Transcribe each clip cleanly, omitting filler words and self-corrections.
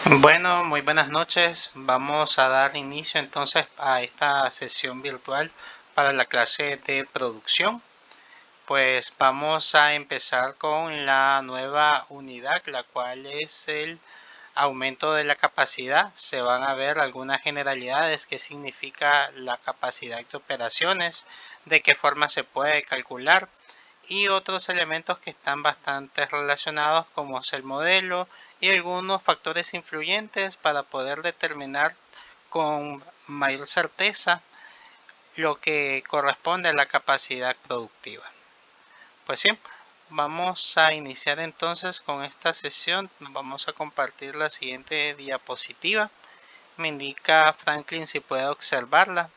Bueno, muy buenas noches. Vamos a dar inicio entonces a esta sesión virtual para la clase de producción. Pues vamos a empezar con la nueva unidad, la cual es el aumento de la capacidad. Se van a ver algunas generalidades, qué significa la capacidad de operaciones, de qué forma se puede calcular y otros elementos que están bastante relacionados como es el modelo y algunos factores influyentes para poder determinar con mayor certeza lo que corresponde a la capacidad productiva. Pues bien, vamos a iniciar entonces con esta sesión. Vamos a compartir la siguiente diapositiva. Me indica Franklin si puede observarla.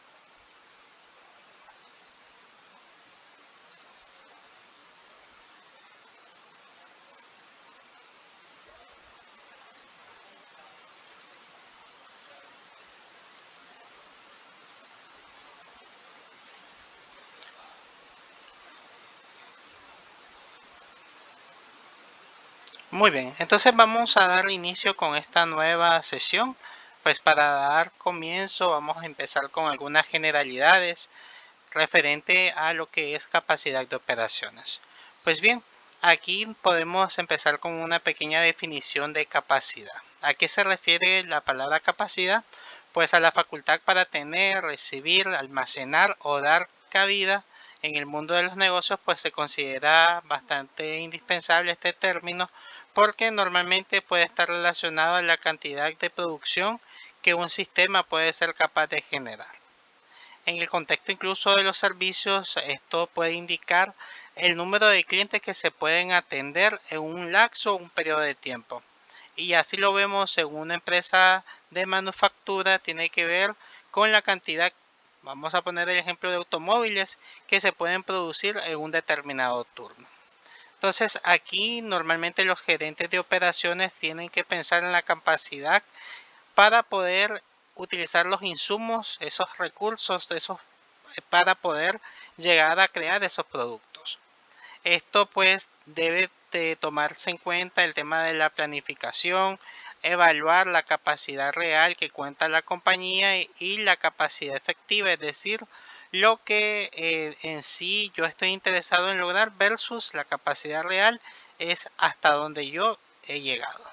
Muy bien, entonces vamos a dar inicio con esta nueva sesión. Pues para dar comienzo vamos a empezar con algunas generalidades referente a lo que es capacidad de operaciones. Pues bien, aquí podemos empezar con una pequeña definición de capacidad. ¿A qué se refiere la palabra capacidad? Pues a la facultad para tener, recibir, almacenar o dar cabida en el mundo de los negocios, pues se considera bastante indispensable este término porque normalmente puede estar relacionado a la cantidad de producción que un sistema puede ser capaz de generar. En el contexto incluso de los servicios, esto puede indicar el número de clientes que se pueden atender en un lapso o un periodo de tiempo. Y así lo vemos en una empresa de manufactura, tiene que ver con la cantidad, vamos a poner el ejemplo de automóviles, que se pueden producir en un determinado turno. Entonces aquí normalmente los gerentes de operaciones tienen que pensar en la capacidad para poder utilizar los insumos, esos recursos, para poder llegar a crear esos productos. Esto pues debe de tomarse en cuenta el tema de la planificación, evaluar la capacidad real que cuenta la compañía y la capacidad efectiva, es decir, lo que en sí yo estoy interesado en lograr versus la capacidad real es hasta donde yo he llegado.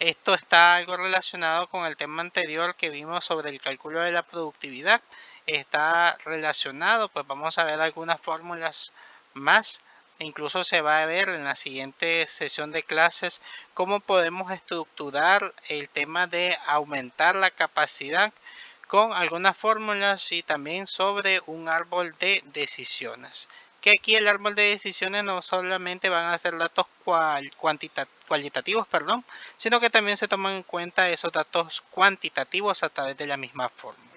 Esto está algo relacionado con el tema anterior que vimos sobre el cálculo de la productividad. Está relacionado, pues vamos a ver algunas fórmulas más. Incluso se va a ver en la siguiente sesión de clases cómo podemos estructurar el tema de aumentar la capacidad con algunas fórmulas y también sobre un árbol de decisiones. Que aquí el árbol de decisiones no solamente van a ser datos cualitativos, sino que también se toman en cuenta esos datos cuantitativos a través de la misma fórmula.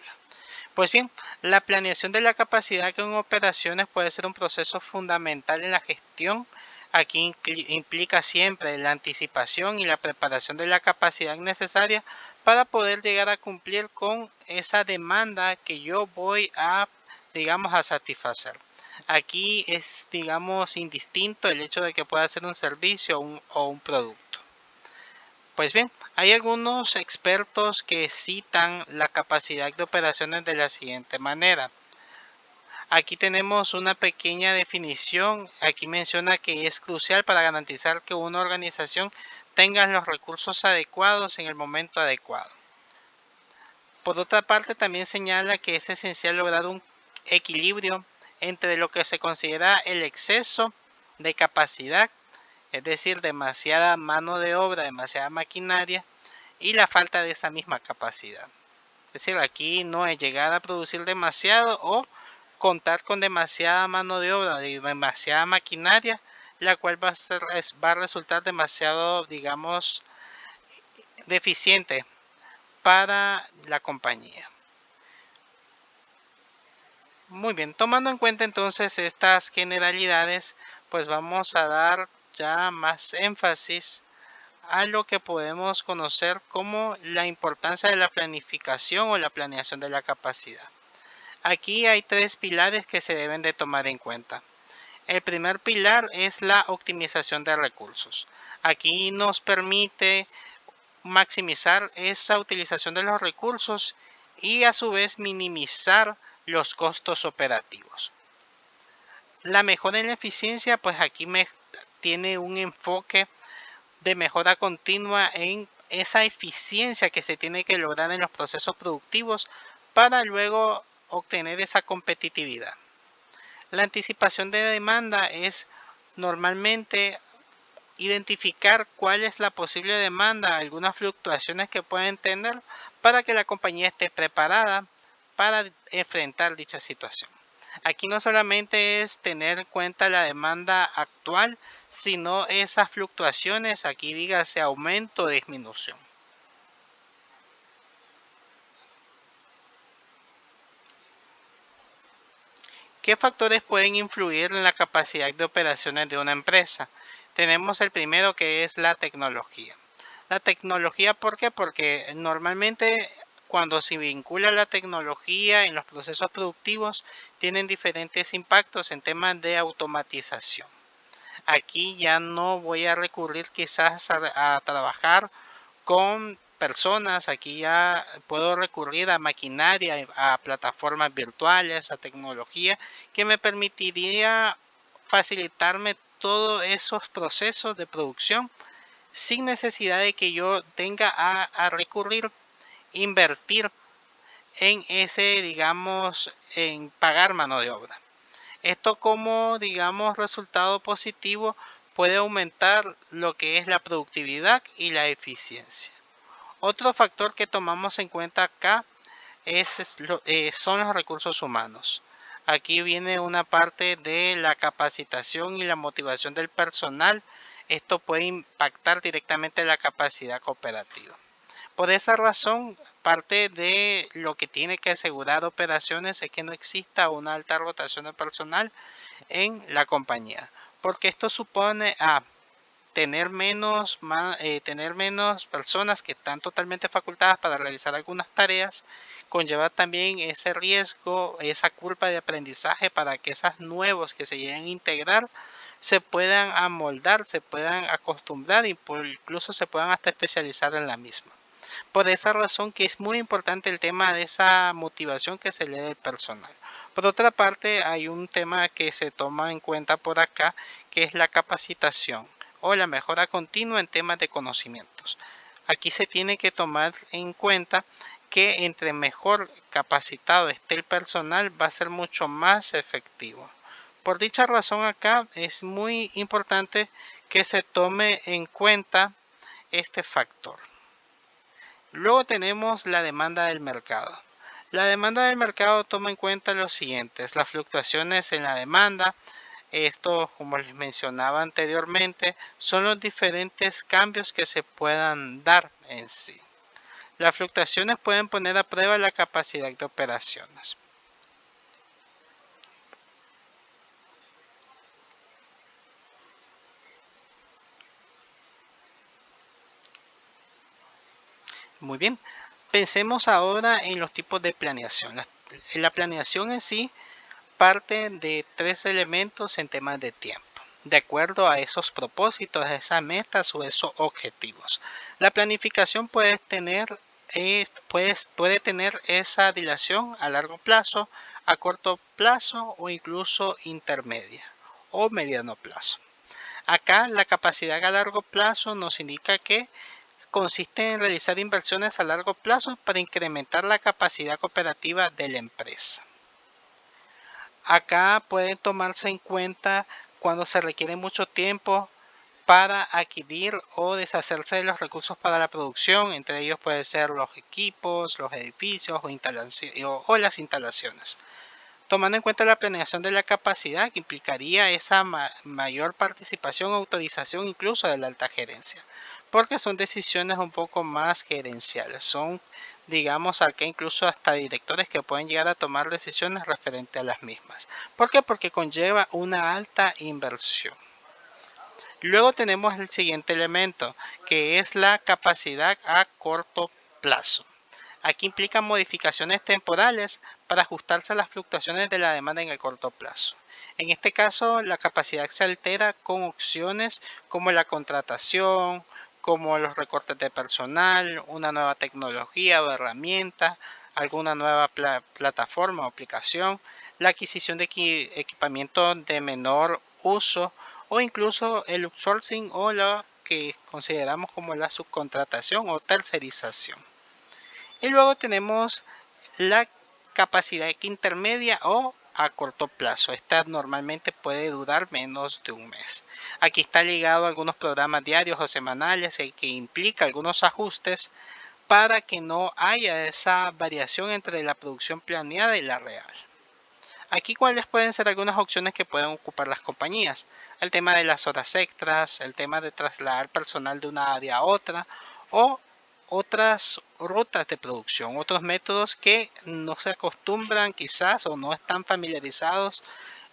Pues bien, la planeación de la capacidad con operaciones puede ser un proceso fundamental en la gestión. Aquí implica siempre la anticipación y la preparación de la capacidad necesaria para poder llegar a cumplir con esa demanda que yo voy a, digamos, a satisfacer. Aquí es, digamos, indistinto el hecho de que pueda ser un servicio o un producto. Pues bien, hay algunos expertos que citan la capacidad de operaciones de la siguiente manera. Aquí tenemos una pequeña definición. Aquí menciona que es crucial para garantizar que una organización tenga los recursos adecuados en el momento adecuado. Por otra parte, también señala que es esencial lograr un equilibrio entre lo que se considera el exceso de capacidad, es decir, demasiada mano de obra, demasiada maquinaria, y la falta de esa misma capacidad. Es decir, aquí no es llegar a producir demasiado o contar con demasiada mano de obra, demasiada maquinaria, la cual va a resultar demasiado, digamos, deficiente para la compañía. Muy bien, tomando en cuenta entonces estas generalidades, pues vamos a dar ya más énfasis a lo que podemos conocer como la importancia de la planificación o la planeación de la capacidad. Aquí hay tres pilares que se deben de tomar en cuenta. El primer pilar es la optimización de recursos. Aquí nos permite maximizar esa utilización de los recursos y a su vez minimizar los costos operativos. La mejora en la eficiencia, pues aquí tiene un enfoque de mejora continua en esa eficiencia que se tiene que lograr en los procesos productivos para luego obtener esa competitividad. La anticipación de demanda es normalmente identificar cuál es la posible demanda, algunas fluctuaciones que pueden tener para que la compañía esté preparada para enfrentar dicha situación. Aquí no solamente es tener en cuenta la demanda actual, sino esas fluctuaciones, aquí dígase aumento o disminución. ¿Qué factores pueden influir en la capacidad de operaciones de una empresa? Tenemos el primero, que es la tecnología. La tecnología, ¿por qué? Porque normalmente cuando se vincula la tecnología en los procesos productivos, tienen diferentes impactos en temas de automatización. Aquí ya no voy a recurrir quizás a trabajar con personas, aquí ya puedo recurrir a maquinaria, a plataformas virtuales, a tecnología que me permitiría facilitarme todos esos procesos de producción sin necesidad de que yo tenga a recurrir, invertir en ese, digamos, en pagar mano de obra. Esto como, digamos, resultado positivo puede aumentar lo que es la productividad y la eficiencia. Otro factor que tomamos en cuenta acá son los recursos humanos. Aquí viene una parte de la capacitación y la motivación del personal. Esto puede impactar directamente la capacidad cooperativa. Por esa razón, parte de lo que tiene que asegurar operaciones es que no exista una alta rotación de personal en la compañía, porque esto supone tener menos personas que están totalmente facultadas para realizar algunas tareas, conlleva también ese riesgo, esa culpa de aprendizaje para que esos nuevos que se lleguen a integrar se puedan amoldar, se puedan acostumbrar y incluso se puedan hasta especializar en la misma. Por esa razón que es muy importante el tema de esa motivación que se le dé al personal. Por otra parte, hay un tema que se toma en cuenta por acá, que es la capacitación o la mejora continua en temas de conocimientos. Aquí se tiene que tomar en cuenta que entre mejor capacitado esté el personal va a ser mucho más efectivo. Por dicha razón acá es muy importante que se tome en cuenta este factor. Luego tenemos la demanda del mercado. La demanda del mercado toma en cuenta los siguientes: las fluctuaciones en la demanda. Esto, como les mencionaba anteriormente, son los diferentes cambios que se puedan dar en sí. Las fluctuaciones pueden poner a prueba la capacidad de operaciones. Muy bien, pensemos ahora en los tipos de planeación. La planeación en sí parte de tres elementos en temas de tiempo, de acuerdo a esos propósitos, a esas metas o esos objetivos. La planificación puede tener esa dilación a largo plazo, a corto plazo o incluso intermedia o mediano plazo. Acá la capacidad a largo plazo nos indica que consiste en realizar inversiones a largo plazo para incrementar la capacidad cooperativa de la empresa. Acá puede tomarse en cuenta cuando se requiere mucho tiempo para adquirir o deshacerse de los recursos para la producción. Entre ellos pueden ser los equipos, los edificios o las instalaciones. Tomando en cuenta la planeación de la capacidad, que implicaría esa mayor participación o autorización incluso de la alta gerencia, porque son decisiones un poco más gerenciales. Son, digamos, acá incluso hasta directores que pueden llegar a tomar decisiones referente a las mismas. ¿Por qué? Porque conlleva una alta inversión. Luego tenemos el siguiente elemento, que es la capacidad a corto plazo. Aquí implican modificaciones temporales para ajustarse a las fluctuaciones de la demanda en el corto plazo. En este caso, la capacidad se altera con opciones como la contratación, como los recortes de personal, una nueva tecnología o herramienta, alguna nueva plataforma o aplicación, la adquisición de equipamiento de menor uso o incluso el outsourcing o lo que consideramos como la subcontratación o tercerización. Y luego tenemos la capacidad intermedia o a corto plazo. Esta normalmente puede durar menos de un mes. Aquí está ligado a algunos programas diarios o semanales que implica algunos ajustes para que no haya esa variación entre la producción planeada y la real. Aquí cuáles pueden ser algunas opciones que pueden ocupar las compañías. El tema de las horas extras, el tema de trasladar personal de una área a otra o otras rutas de producción, otros métodos que no se acostumbran quizás o no están familiarizados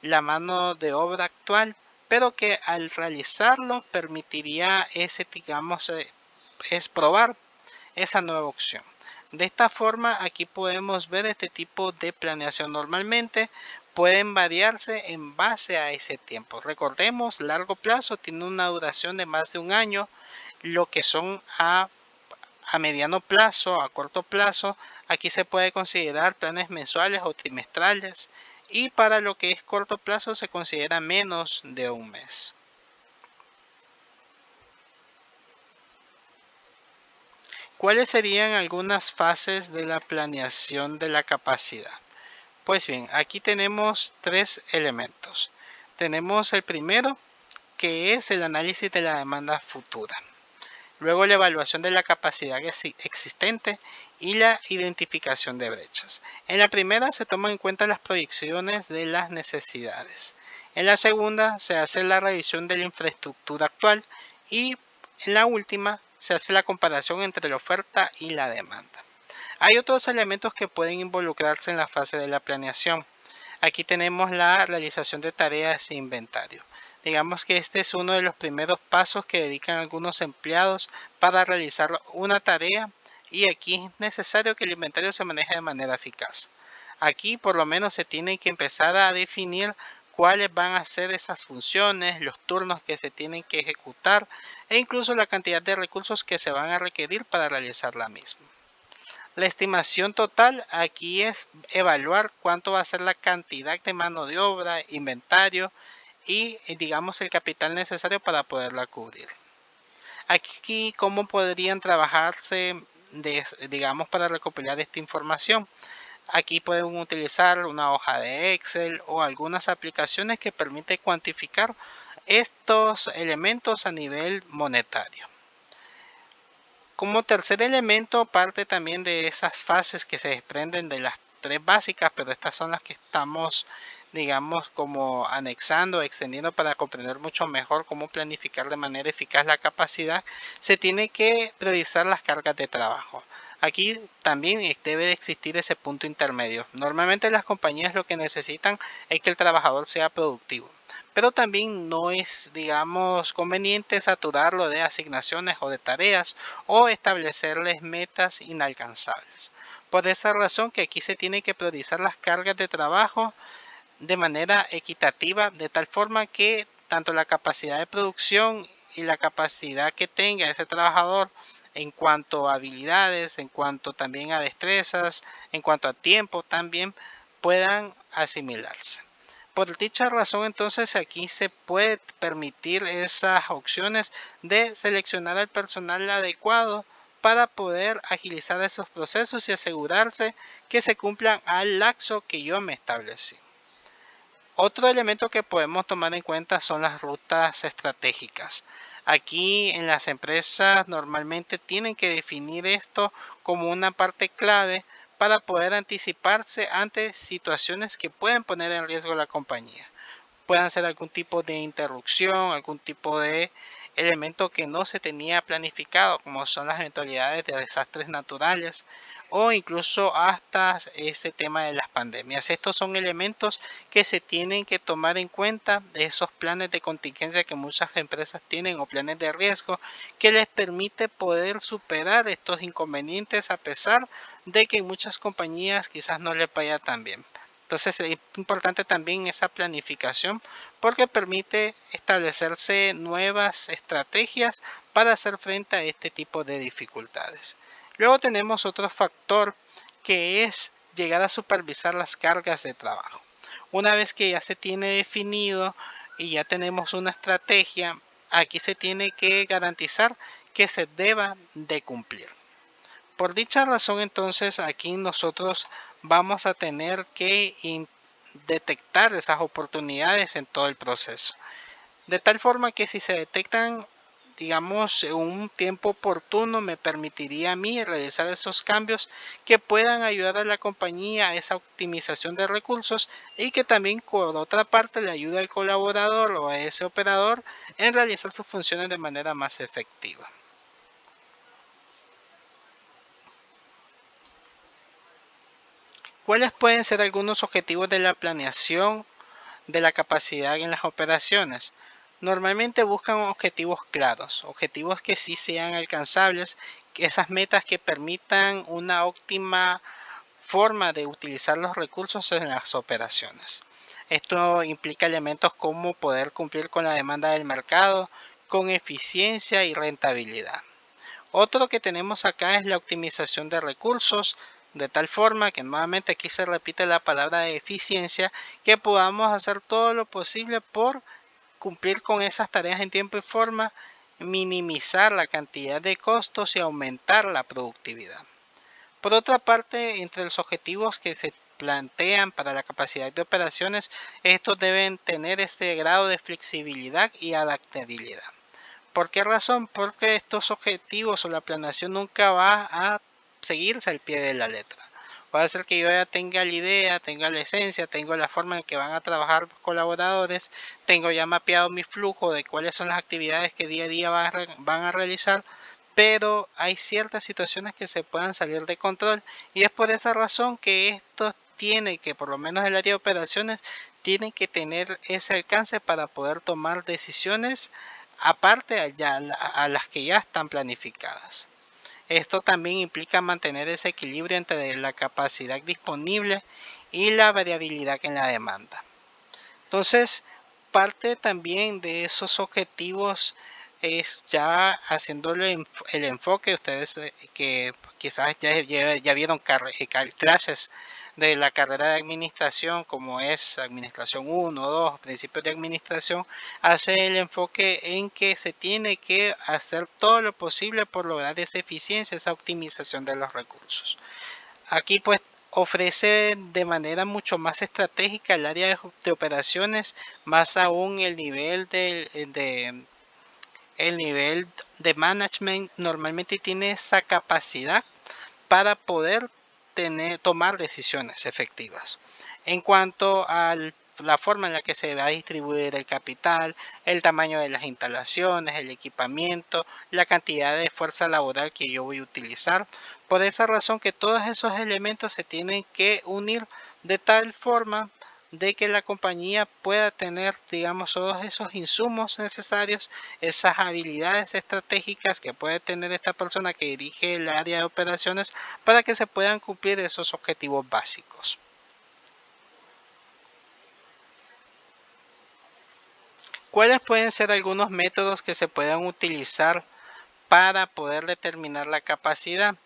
la mano de obra actual, pero que al realizarlo permitiría ese, digamos, es probar esa nueva opción. De esta forma aquí podemos ver este tipo de planeación normalmente pueden variarse en base a ese tiempo. Recordemos, largo plazo tiene una duración de más de un año, lo que son a mediano plazo, a corto plazo, aquí se puede considerar planes mensuales o trimestrales y para lo que es corto plazo se considera menos de un mes. ¿Cuáles serían algunas fases de la planeación de la capacidad? Pues bien, aquí tenemos tres elementos. Tenemos el primero, que es el análisis de la demanda futura. Luego la evaluación de la capacidad existente y la identificación de brechas. En la primera se toman en cuenta las proyecciones de las necesidades. En la segunda se hace la revisión de la infraestructura actual y en la última se hace la comparación entre la oferta y la demanda. Hay otros elementos que pueden involucrarse en la fase de la planeación. Aquí tenemos la realización de tareas e inventario. Digamos que este es uno de los primeros pasos que dedican algunos empleados para realizar una tarea y aquí es necesario que el inventario se maneje de manera eficaz. Aquí por lo menos se tiene que empezar a definir cuáles van a ser esas funciones, los turnos que se tienen que ejecutar e incluso la cantidad de recursos que se van a requerir para realizar la misma. La estimación total aquí es evaluar cuánto va a ser la cantidad de mano de obra, inventario y digamos el capital necesario para poderla cubrir. Aquí cómo podrían trabajarse digamos para recopilar esta información. Aquí pueden utilizar una hoja de Excel o algunas aplicaciones que permiten cuantificar estos elementos a nivel monetario. Como tercer elemento, parte también de esas fases que se desprenden de las tres básicas, pero estas son las que estamos, digamos, como anexando, extendiendo para comprender mucho mejor cómo planificar de manera eficaz la capacidad, se tiene que priorizar las cargas de trabajo. Aquí también debe de existir ese punto intermedio. Normalmente las compañías lo que necesitan es que el trabajador sea productivo, pero también no es, digamos, conveniente saturarlo de asignaciones o de tareas o establecerles metas inalcanzables. Por esa razón que aquí se tiene que priorizar las cargas de trabajo de manera equitativa, de tal forma que tanto la capacidad de producción y la capacidad que tenga ese trabajador en cuanto a habilidades, en cuanto también a destrezas, en cuanto a tiempo también puedan asimilarse. Por dicha razón, entonces aquí se puede permitir esas opciones de seleccionar al personal adecuado para poder agilizar esos procesos y asegurarse que se cumplan al lapso que yo me establecí. Otro elemento que podemos tomar en cuenta son las rutas estratégicas. Aquí en las empresas normalmente tienen que definir esto como una parte clave para poder anticiparse ante situaciones que pueden poner en riesgo la compañía. Puedan ser algún tipo de interrupción, algún tipo de elemento que no se tenía planificado, como son las eventualidades de desastres naturales o incluso hasta ese tema de las pandemias. Estos son elementos que se tienen que tomar en cuenta de esos planes de contingencia que muchas empresas tienen o planes de riesgo que les permite poder superar estos inconvenientes a pesar de que en muchas compañías quizás no les vaya tan bien. Entonces es importante también esa planificación porque permite establecerse nuevas estrategias para hacer frente a este tipo de dificultades. Luego tenemos otro factor que es llegar a supervisar las cargas de trabajo. Una vez que ya se tiene definido y ya tenemos una estrategia, aquí se tiene que garantizar que se deba de cumplir. Por dicha razón, entonces, aquí nosotros vamos a tener que detectar esas oportunidades en todo el proceso. De tal forma que si se detectan, digamos, en un tiempo oportuno, me permitiría a mí realizar esos cambios que puedan ayudar a la compañía a esa optimización de recursos y que también, por otra parte, le ayude al colaborador o a ese operador en realizar sus funciones de manera más efectiva. ¿Cuáles pueden ser algunos objetivos de la planeación de la capacidad en las operaciones? Normalmente buscan objetivos claros, objetivos que sí sean alcanzables, esas metas que permitan una óptima forma de utilizar los recursos en las operaciones. Esto implica elementos como poder cumplir con la demanda del mercado, con eficiencia y rentabilidad. Otro que tenemos acá es la optimización de recursos, de tal forma que nuevamente aquí se repite la palabra de eficiencia, que podamos hacer todo lo posible por cumplir con esas tareas en tiempo y forma, minimizar la cantidad de costos y aumentar la productividad. Por otra parte, entre los objetivos que se plantean para la capacidad de operaciones, estos deben tener este grado de flexibilidad y adaptabilidad. ¿Por qué razón? Porque estos objetivos o la planeación nunca va a seguirse al pie de la letra. Puede ser que yo ya tenga la idea, tenga la esencia, tengo la forma en que van a trabajar los colaboradores, tengo ya mapeado mi flujo de cuáles son las actividades que día a día van a realizar, pero hay ciertas situaciones que se puedan salir de control y es por esa razón que esto tiene que, por lo menos el área de operaciones, tiene que tener ese alcance para poder tomar decisiones aparte a las que ya están planificadas. Esto también implica mantener ese equilibrio entre la capacidad disponible y la variabilidad en la demanda. Entonces, parte también de esos objetivos es ya haciéndole el enfoque, ustedes que quizás ya vieron clases de la carrera de administración, como es administración 1, 2, principios de administración, hace el enfoque en que se tiene que hacer todo lo posible por lograr esa eficiencia, esa optimización de los recursos. Aquí pues ofrece de manera mucho más estratégica el área de operaciones, más aún el nivel de management normalmente tiene esa capacidad para poder tomar decisiones efectivas. En cuanto a la forma en la que se va a distribuir el capital, el tamaño de las instalaciones, el equipamiento, la cantidad de fuerza laboral que yo voy a utilizar. Por esa razón que todos esos elementos se tienen que unir de tal forma de que la compañía pueda tener, digamos, todos esos insumos necesarios, esas habilidades estratégicas que puede tener esta persona que dirige el área de operaciones para que se puedan cumplir esos objetivos básicos. ¿Cuáles pueden ser algunos métodos que se puedan utilizar para poder determinar la capacidad?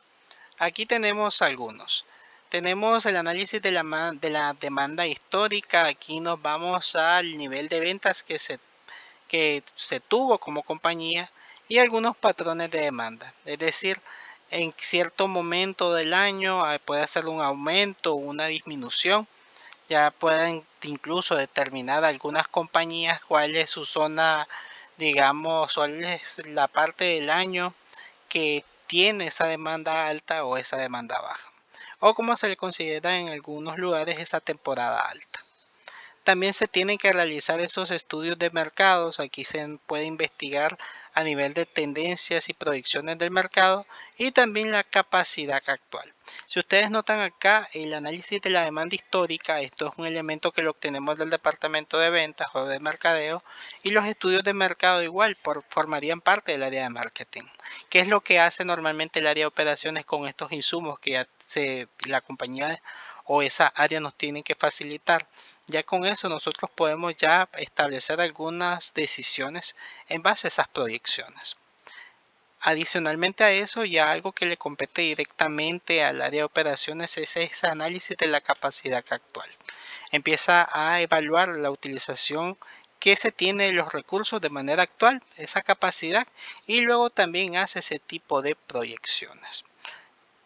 Aquí tenemos algunos. Tenemos el análisis de la demanda histórica. Aquí nos vamos al nivel de ventas que se tuvo como compañía y algunos patrones de demanda. Es decir, en cierto momento del año puede hacer un aumento o una disminución. Ya pueden incluso determinar algunas compañías cuál es su zona, digamos, cuál es la parte del año que tiene esa demanda alta o esa demanda baja. O como se le considera en algunos lugares esa temporada alta. También se tienen que realizar esos estudios de mercados. Aquí se puede investigar a nivel de tendencias y proyecciones del mercado y también la capacidad actual. Si ustedes notan acá el análisis de la demanda histórica, esto es un elemento que lo obtenemos del departamento de ventas o de mercadeo, y los estudios de mercado igual formarían parte del área de marketing. ¿Qué es lo que hace normalmente el área de operaciones con estos insumos que ya la compañía o esa área nos tiene que facilitar. Ya con eso nosotros podemos ya establecer algunas decisiones en base a esas proyecciones. Adicionalmente a eso, ya algo que le compete directamente al área de operaciones es ese análisis de la capacidad actual. Empieza a evaluar la utilización que se tiene de los recursos de manera actual, esa capacidad, y luego también hace ese tipo de proyecciones.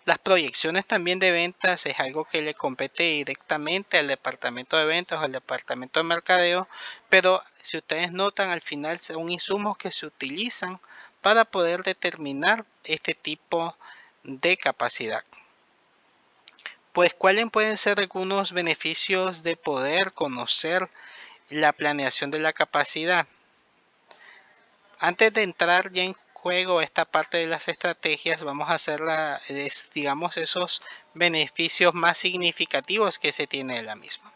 Las proyecciones también de ventas es algo que le compete directamente al departamento de ventas o al departamento de mercadeo, pero si ustedes notan, al final son insumos que se utilizan para poder determinar este tipo de capacidad. Pues, ¿cuáles pueden ser algunos beneficios de poder conocer la planeación de la capacidad? Antes de entrar ya en juego esta parte de las estrategias, vamos a hacer digamos, esos beneficios más significativos que se tiene de la misma.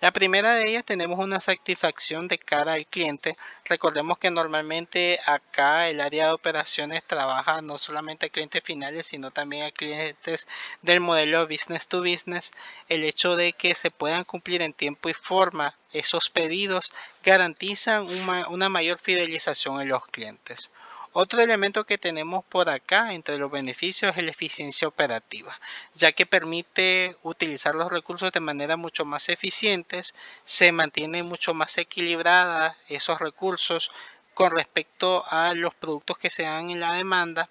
La primera de ellas, tenemos una satisfacción de cara al cliente. Recordemos que normalmente acá el área de operaciones trabaja no solamente a clientes finales, sino también a clientes del modelo business to business. El hecho de que se puedan cumplir en tiempo y forma esos pedidos garantizan una mayor fidelización en los clientes. Otro elemento que tenemos por acá entre los beneficios es la eficiencia operativa, ya que permite utilizar los recursos de manera mucho más eficientes, se mantiene mucho más equilibrada esos recursos con respecto a los productos que se dan en la demanda,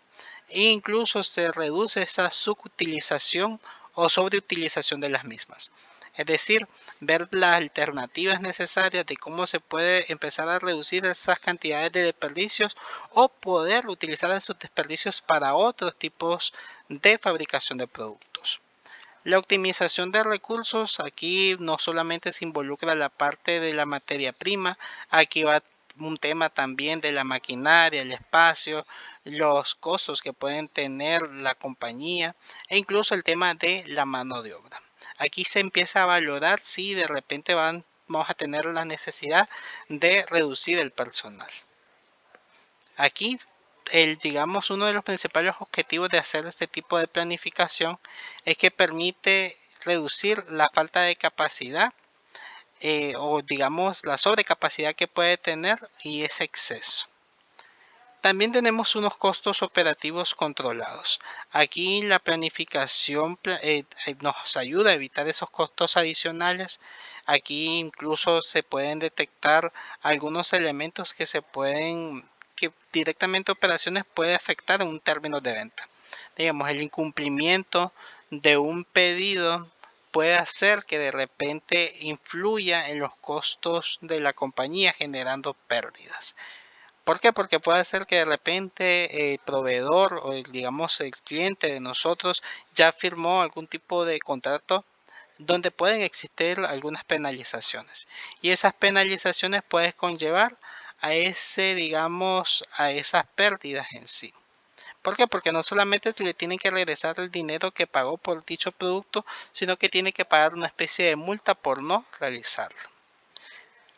e incluso se reduce esa subutilización o sobreutilización de las mismas. Es decir, ver las alternativas necesarias de cómo se puede empezar a reducir esas cantidades de desperdicios o poder utilizar esos desperdicios para otros tipos de fabricación de productos. La optimización de recursos, aquí no solamente se involucra la parte de la materia prima, aquí va un tema también de la maquinaria, el espacio, los costos que pueden tener la compañía e incluso el tema de la mano de obra. Aquí se empieza a valorar si de repente vamos a tener la necesidad de reducir el personal. Aquí, digamos, uno de los principales objetivos de hacer este tipo de planificación es que permite reducir la falta de capacidad o digamos la sobrecapacidad que puede tener y ese exceso. También tenemos unos costos operativos controlados. Aquí la planificación nos ayuda a evitar esos costos adicionales. Aquí incluso se pueden detectar algunos elementos que directamente operaciones puede afectar en un término de venta. Digamos, el incumplimiento de un pedido puede hacer que de repente influya en los costos de la compañía generando pérdidas. ¿Por qué? Porque puede ser que de repente el proveedor o digamos el cliente de nosotros ya firmó algún tipo de contrato donde pueden existir algunas penalizaciones y esas penalizaciones pueden conllevar a digamos, a esas pérdidas en sí. ¿Por qué? Porque no solamente se le tiene que regresar el dinero que pagó por dicho producto, sino que tiene que pagar una especie de multa por no realizarlo.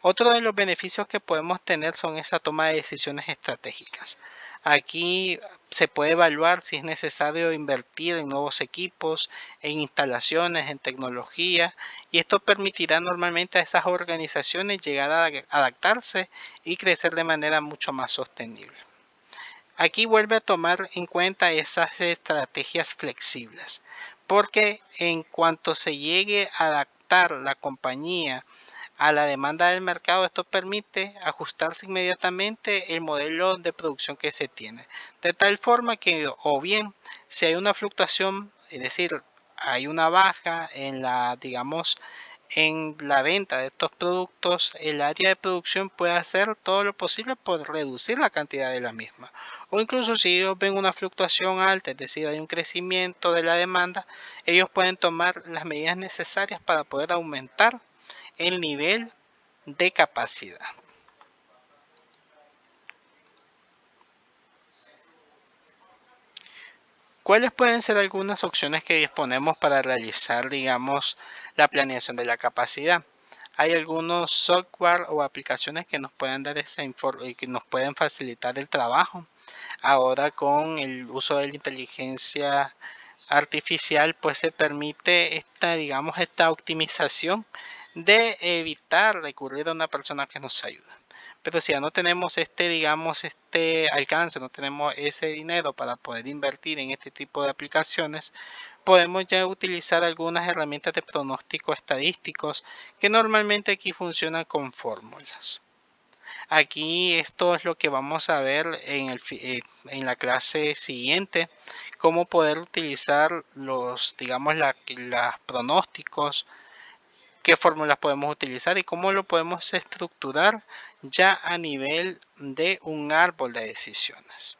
Otro de los beneficios que podemos tener son esa toma de decisiones estratégicas. Aquí se puede evaluar si es necesario invertir en nuevos equipos, en instalaciones, en tecnología, y esto permitirá normalmente a esas organizaciones llegar a adaptarse y crecer de manera mucho más sostenible. Aquí vuelve a tomar en cuenta esas estrategias flexibles, porque en cuanto se llegue a adaptar la compañía a la demanda del mercado, esto permite ajustarse inmediatamente el modelo de producción que se tiene, de tal forma que o bien si hay una fluctuación, es decir, hay una baja en digamos, en la venta de estos productos, el área de producción puede hacer todo lo posible por reducir la cantidad de la misma. O incluso si ellos ven una fluctuación alta, es decir, hay un crecimiento de la demanda, ellos pueden tomar las medidas necesarias para poder aumentar el nivel de capacidad. ¿Cuáles pueden ser algunas opciones que disponemos para realizar, digamos, la planeación de la capacidad? Hay algunos software o aplicaciones que nos pueden dar que nos pueden facilitar el trabajo. Ahora con el uso de la inteligencia artificial, pues se permite esta optimización de evitar recurrir a una persona que nos ayuda. Pero si ya no tenemos este alcance, no tenemos ese dinero para poder invertir en este tipo de aplicaciones, podemos ya utilizar algunas herramientas de pronóstico estadísticos que normalmente aquí funcionan con fórmulas. Aquí esto es lo que vamos a ver en la clase siguiente, cómo poder utilizar los pronósticos, qué fórmulas podemos utilizar y cómo lo podemos estructurar ya a nivel de un árbol de decisiones.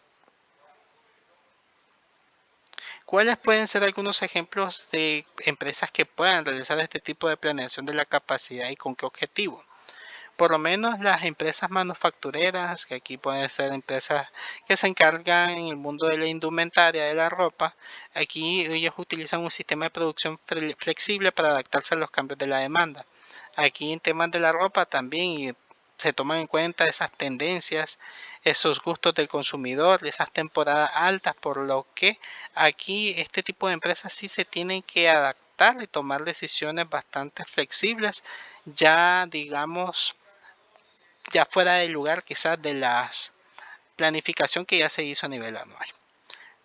¿Cuáles pueden ser algunos ejemplos de empresas que puedan realizar este tipo de planeación de la capacidad y con qué objetivo? Por lo menos las empresas manufactureras, que aquí pueden ser empresas que se encargan en el mundo de la indumentaria, de la ropa, aquí ellos utilizan un sistema de producción flexible para adaptarse a los cambios de la demanda. Aquí en temas de la ropa también se toman en cuenta esas tendencias, esos gustos del consumidor, esas temporadas altas, por lo que aquí este tipo de empresas sí se tienen que adaptar y tomar decisiones bastante flexibles, ya digamos ya fuera del lugar quizás de la planificación que ya se hizo a nivel anual.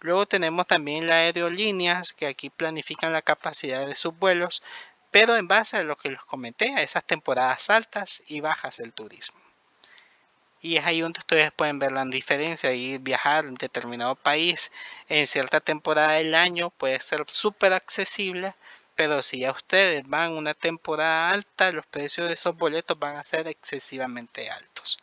Luego tenemos también las aerolíneas que aquí planifican la capacidad de sus vuelos, pero en base a lo que les comenté, a esas temporadas altas y bajas del turismo. Y es ahí donde ustedes pueden ver la diferencia y viajar a un determinado país en cierta temporada del año puede ser súper accesible, pero si ya ustedes van una temporada alta, los precios de esos boletos van a ser excesivamente altos.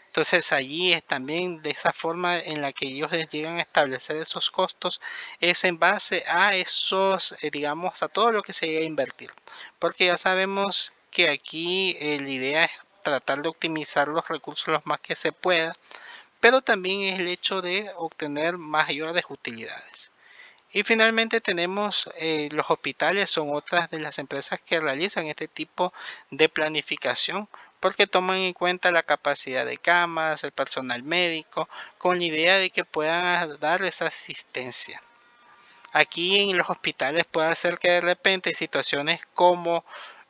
Entonces allí es también de esa forma en la que ellos llegan a establecer esos costos, es en base a a todo lo que se llega a invertir. Porque ya sabemos que aquí la idea es tratar de optimizar los recursos lo más que se pueda, pero también es el hecho de obtener mayores utilidades. Y finalmente tenemos los hospitales, son otras de las empresas que realizan este tipo de planificación porque toman en cuenta la capacidad de camas, el personal médico, con la idea de que puedan dar esa asistencia. Aquí en los hospitales puede ser que de repente situaciones como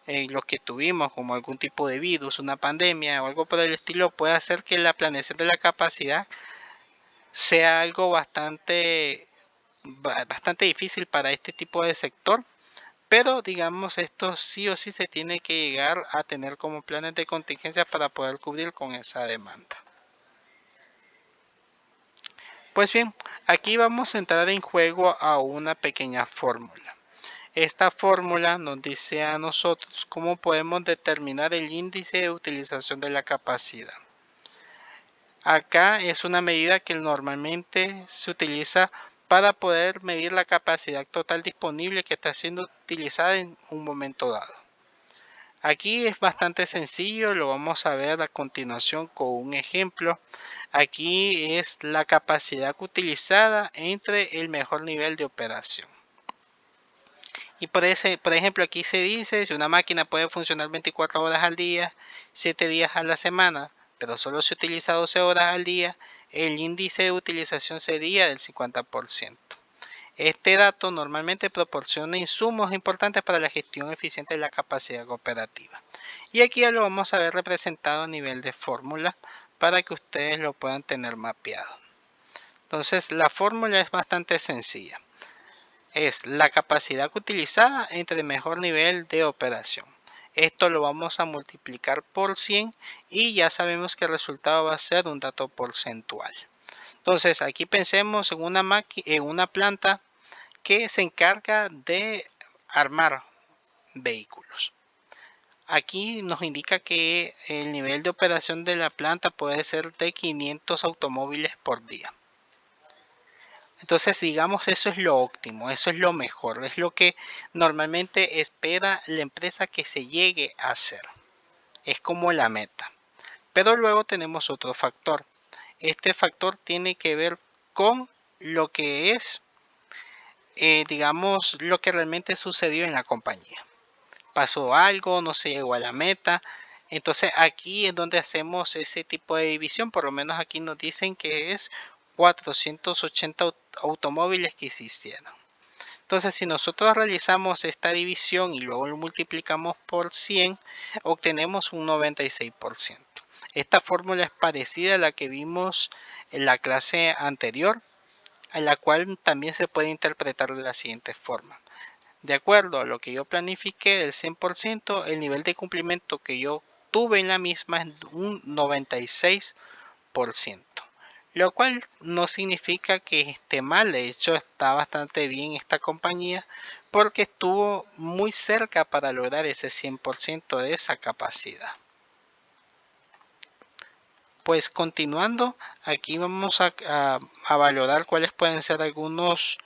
lo que tuvimos, como algún tipo de virus, una pandemia o algo por el estilo, puede hacer que la planeación de la capacidad sea algo bastante difícil para este tipo de sector, pero digamos esto sí o sí se tiene que llegar a tener como planes de contingencia para poder cubrir con esa demanda. Pues bien, aquí vamos a entrar en juego a una pequeña fórmula. Esta fórmula nos dice a nosotros cómo podemos determinar el índice de utilización de la capacidad. Acá es una medida que normalmente se utiliza para poder medir la capacidad total disponible que está siendo utilizada en un momento dado. Aquí es bastante sencillo, lo vamos a ver a continuación con un ejemplo. Aquí es la capacidad utilizada entre el mejor nivel de operación. Y por ejemplo, aquí se dice si una máquina puede funcionar 24 horas al día, 7 días a la semana, pero solo se utiliza 12 horas al día, el índice de utilización sería del 50%. Este dato normalmente proporciona insumos importantes para la gestión eficiente de la capacidad operativa. Y aquí ya lo vamos a ver representado a nivel de fórmula para que ustedes lo puedan tener mapeado. Entonces la fórmula es bastante sencilla. Es la capacidad utilizada entre mejor nivel de operación. Esto lo vamos a multiplicar por 100 y ya sabemos que el resultado va a ser un dato porcentual. Entonces aquí pensemos en una planta que se encarga de armar vehículos. Aquí nos indica que el nivel de operación de la planta puede ser de 500 automóviles por día. Entonces, digamos, eso es lo óptimo, eso es lo mejor, es lo que normalmente espera la empresa que se llegue a hacer. Es como la meta. Pero luego tenemos otro factor. Este factor tiene que ver con lo que es, digamos, lo que realmente sucedió en la compañía. Pasó algo, no se llegó a la meta. Entonces aquí es donde hacemos ese tipo de división. Por lo menos aquí nos dicen que es 480 automóviles que se hicieron. Entonces, si nosotros realizamos esta división y luego lo multiplicamos por 100, obtenemos un 96%. Esta fórmula es parecida a la que vimos en la clase anterior, a la cual también se puede interpretar de la siguiente forma. De acuerdo a lo que yo planifiqué del 100%, el nivel de cumplimiento que yo tuve en la misma es un 96%. Lo cual no significa que esté mal, de hecho está bastante bien esta compañía porque estuvo muy cerca para lograr ese 100% de esa capacidad. Pues continuando, aquí vamos a valorar cuáles pueden ser algunos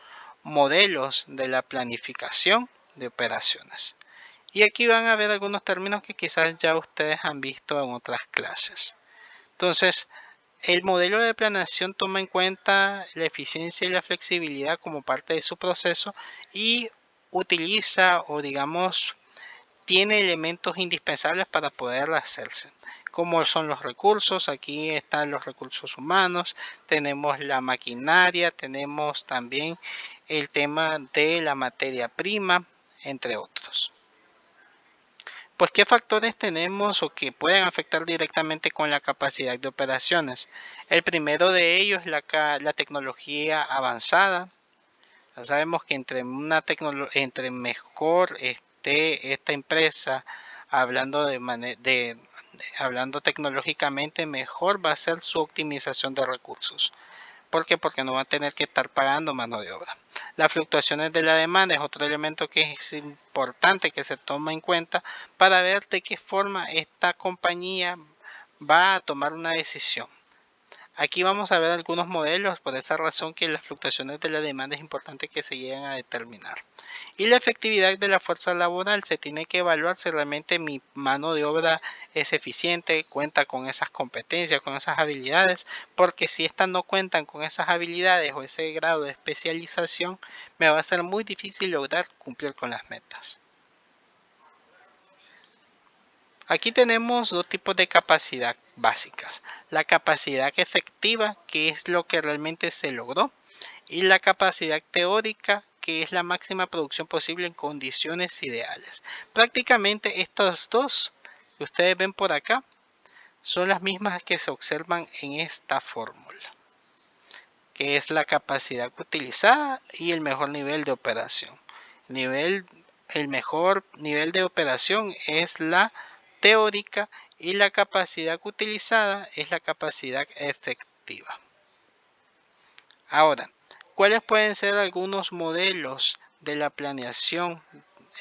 modelos de la planificación de operaciones. Y aquí van a ver algunos términos que quizás ya ustedes han visto en otras clases. Entonces, el modelo de planeación toma en cuenta la eficiencia y la flexibilidad como parte de su proceso y utiliza o digamos tiene elementos indispensables para poder hacerse, como son los recursos. Aquí están los recursos humanos, tenemos la maquinaria, tenemos también el tema de la materia prima, entre otros. Pues, ¿qué factores tenemos o que pueden afectar directamente con la capacidad de operaciones? El primero de ellos es la tecnología avanzada. Ya sabemos que entre mejor esté esta empresa hablando hablando tecnológicamente, mejor va a ser su optimización de recursos. ¿Por qué? Porque no va a tener que estar pagando mano de obra. Las fluctuaciones de la demanda es otro elemento que es importante que se toma en cuenta para ver de qué forma esta compañía va a tomar una decisión. Aquí vamos a ver algunos modelos, por esa razón que las fluctuaciones de la demanda es importante que se lleguen a determinar. Y la efectividad de la fuerza laboral se tiene que evaluar si realmente mi mano de obra es eficiente, cuenta con esas competencias, con esas habilidades, porque si estas no cuentan con esas habilidades o ese grado de especialización, me va a ser muy difícil lograr cumplir con las metas. Aquí tenemos dos tipos de capacidad básicas. La capacidad efectiva, que es lo que realmente se logró, y la capacidad teórica, que es la máxima producción posible en condiciones ideales. Prácticamente estas dos que ustedes ven por acá son las mismas que se observan en esta fórmula, que es la capacidad utilizada y el mejor nivel de operación. El mejor nivel de operación es la teórica y la capacidad utilizada es la capacidad efectiva. Ahora, ¿cuáles pueden ser algunos modelos de la planeación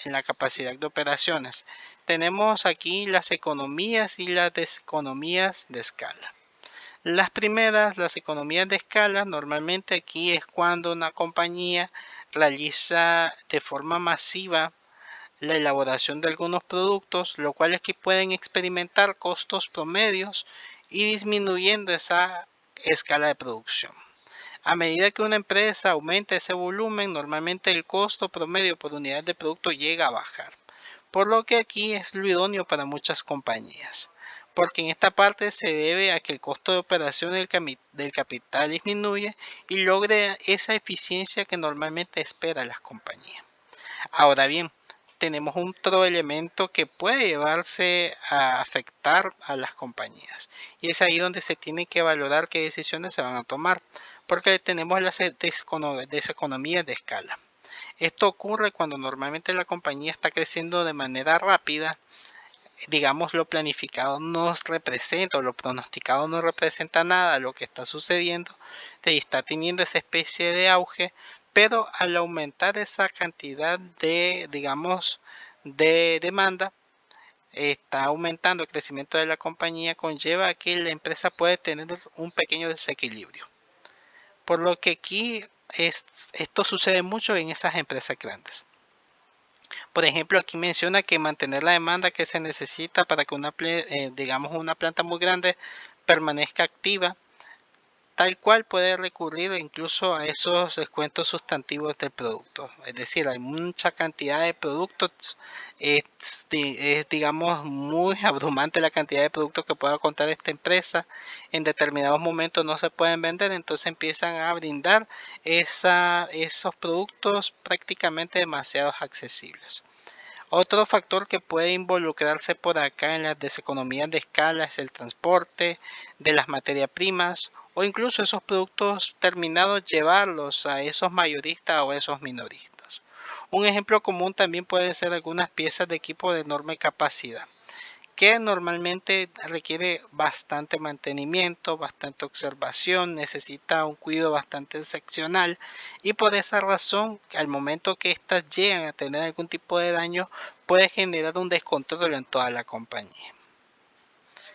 en la capacidad de operaciones? Tenemos aquí las economías y las deseconomías de escala. Las primeras, las economías de escala, normalmente aquí es cuando una compañía realiza de forma masiva la elaboración de algunos productos, lo cual es que pueden experimentar costos promedios y disminuyendo esa escala de producción. A medida que una empresa aumenta ese volumen, normalmente el costo promedio por unidad de producto llega a bajar, por lo que aquí es lo idóneo para muchas compañías, porque en esta parte se debe a que el costo de operación del capital disminuye y logre esa eficiencia que normalmente espera las compañías. Ahora bien, tenemos otro elemento que puede llevarse a afectar a las compañías y es ahí donde se tiene que valorar qué decisiones se van a tomar, porque tenemos las deseconomías de escala. Esto ocurre cuando normalmente la compañía está creciendo de manera rápida, digamos lo planificado no representa o lo pronosticado no representa nada a lo que está sucediendo y está teniendo esa especie de auge, pero al aumentar esa cantidad de, digamos, de demanda, está aumentando el crecimiento de la compañía, conlleva a que la empresa puede tener un pequeño desequilibrio. Por lo que aquí esto sucede mucho en esas empresas grandes. Por ejemplo, aquí menciona que mantener la demanda que se necesita para que digamos una planta muy grande permanezca activa tal cual puede recurrir incluso a esos descuentos sustantivos del producto. Es decir, hay mucha cantidad de productos, es, digamos muy abrumante la cantidad de productos que pueda contar esta empresa. En determinados momentos no se pueden vender, entonces empiezan a brindar esos productos prácticamente demasiado accesibles. Otro factor que puede involucrarse por acá en las deseconomías de escala es el transporte de las materias primas o incluso esos productos terminados llevarlos a esos mayoristas o esos minoristas. Un ejemplo común también puede ser algunas piezas de equipo de enorme capacidad, que normalmente requiere bastante mantenimiento, bastante observación, necesita un cuidado bastante excepcional y por esa razón al momento que éstas llegan a tener algún tipo de daño puede generar un descontrol en toda la compañía.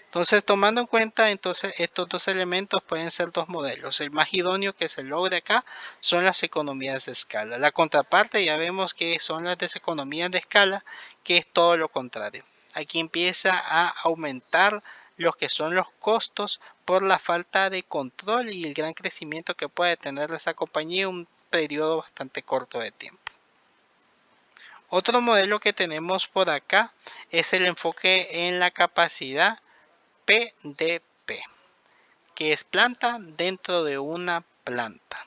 Entonces, tomando en cuenta entonces estos dos elementos pueden ser dos modelos. El más idóneo que se logre acá son las economías de escala. La contraparte ya vemos que son las deseconomías de escala, que es todo lo contrario. Aquí empieza a aumentar lo que son los costos por la falta de control y el gran crecimiento que puede tener esa compañía en un periodo bastante corto de tiempo. Otro modelo que tenemos por acá es el enfoque en la capacidad PDP, que es planta dentro de una planta.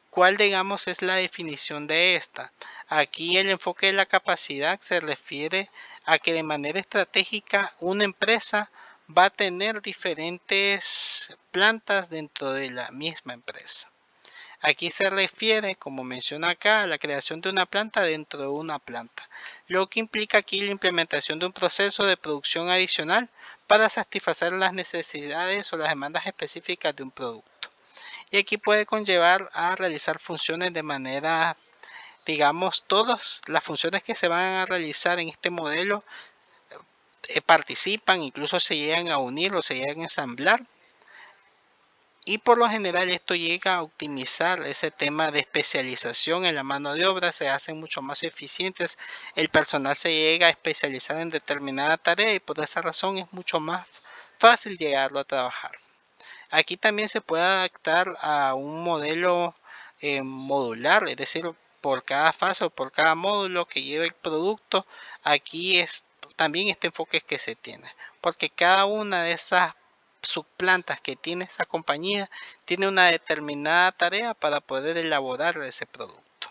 ¿Cuál, digamos, es la definición de esta? Aquí el enfoque de la capacidad se refiere a que de manera estratégica una empresa va a tener diferentes plantas dentro de la misma empresa. Aquí se refiere, como menciona acá, a la creación de una planta dentro de una planta, lo que implica aquí la implementación de un proceso de producción adicional para satisfacer las necesidades o las demandas específicas de un producto. Y aquí puede conllevar a realizar funciones de manera, digamos, todas las funciones que se van a realizar en este modelo participan, incluso se llegan a unir o se llegan a ensamblar. Y por lo general esto llega a optimizar ese tema de especialización en la mano de obra, se hacen mucho más eficientes, el personal se llega a especializar en determinada tarea y por esa razón es mucho más fácil llegarlo a trabajar. Aquí también se puede adaptar a un modelo modular, es decir, por cada fase o por cada módulo que lleve el producto, aquí es también este enfoque que se tiene, porque cada una de esas subplantas que tiene esa compañía tiene una determinada tarea para poder elaborar ese producto.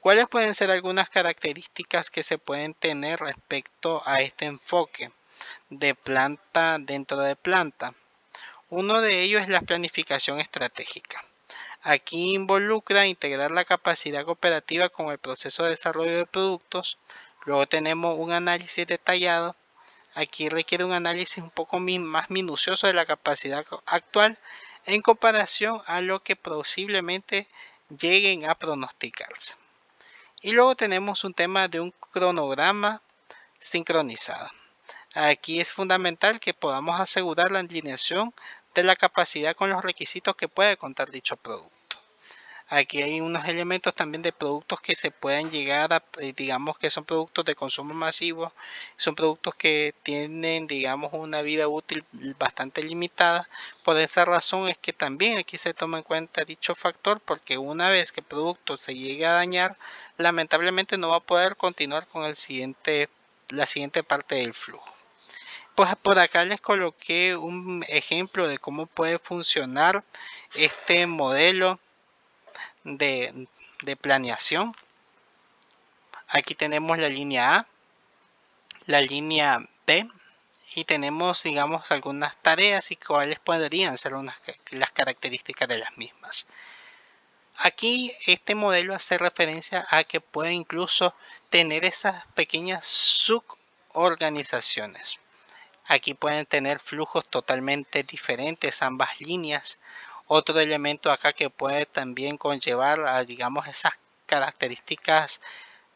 ¿Cuáles pueden ser algunas características que se pueden tener respecto a este enfoque de planta dentro de planta? Uno de ellos es la planificación estratégica. Aquí involucra integrar la capacidad cooperativa con el proceso de desarrollo de productos. Luego tenemos un análisis detallado. Aquí requiere un análisis un poco más minucioso de la capacidad actual en comparación a lo que posiblemente lleguen a pronosticarse. Y luego tenemos un tema de un cronograma sincronizado. Aquí es fundamental que podamos asegurar la alineación de la capacidad con los requisitos que puede contar dicho producto. Aquí hay unos elementos también de productos que se pueden llegar a, digamos que son productos de consumo masivo, son productos que tienen, digamos, una vida útil bastante limitada. Por esa razón es que también aquí se toma en cuenta dicho factor, porque una vez que el producto se llegue a dañar, lamentablemente no va a poder continuar con la siguiente parte del flujo. Pues por acá les coloqué un ejemplo de cómo puede funcionar este modelo de planeación. Aquí tenemos la línea A, la línea B y tenemos, digamos, algunas tareas y cuáles podrían ser las características de las mismas. Aquí este modelo hace referencia a que puede incluso tener esas pequeñas suborganizaciones. Aquí pueden tener flujos totalmente diferentes ambas líneas. Otro elemento acá que puede también conllevar a, digamos, esas características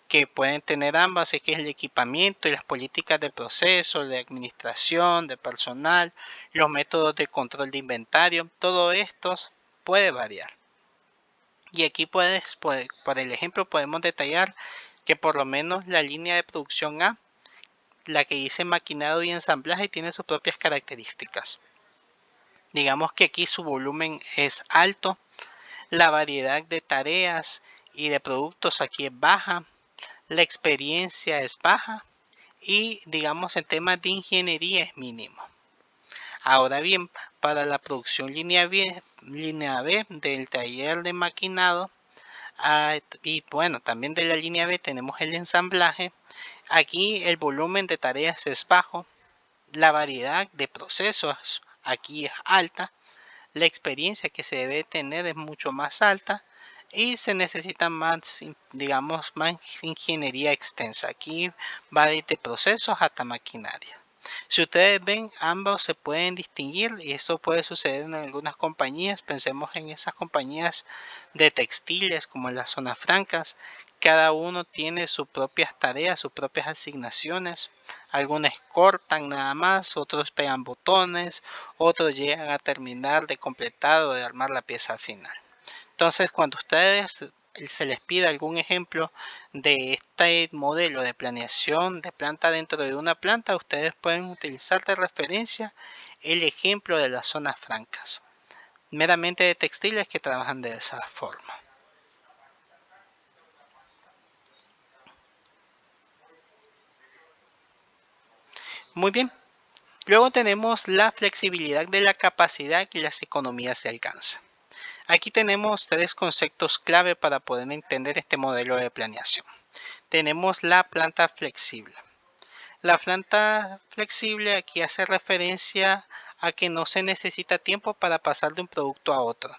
que pueden tener ambas es que es el equipamiento y las políticas de proceso, de administración, de personal, los métodos de control de inventario, todo esto puede variar. Y aquí por el ejemplo podemos detallar que por lo menos la línea de producción A, la que dice maquinado y ensamblaje, tiene sus propias características. Digamos que aquí su volumen es alto, la variedad de tareas y de productos aquí es baja, la experiencia es baja y digamos el tema de ingeniería es mínimo. Ahora bien, para la producción línea B del taller de maquinado, y bueno, también de la línea B tenemos el ensamblaje. Aquí el volumen de tareas es bajo, la variedad de procesos aquí es alta, la experiencia que se debe tener es mucho más alta y se necesita más, digamos, más ingeniería extensa. Aquí va desde procesos hasta maquinaria. Si ustedes ven, ambos se pueden distinguir y eso puede suceder en algunas compañías. Pensemos en esas compañías de textiles como en las zonas francas. Cada uno tiene sus propias tareas, sus propias asignaciones. Algunos cortan nada más, otros pegan botones, otros llegan a terminar de completar o de armar la pieza final. Entonces, cuando ustedes se les pida algún ejemplo de este modelo de planeación de planta dentro de una planta, ustedes pueden utilizar de referencia el ejemplo de las zonas francas, meramente de textiles que trabajan de esa forma. Muy bien. Luego tenemos la flexibilidad de la capacidad y las economías de alcance. Aquí tenemos tres conceptos clave para poder entender este modelo de planeación. Tenemos la planta flexible. La planta flexible aquí hace referencia a que no se necesita tiempo para pasar de un producto a otro.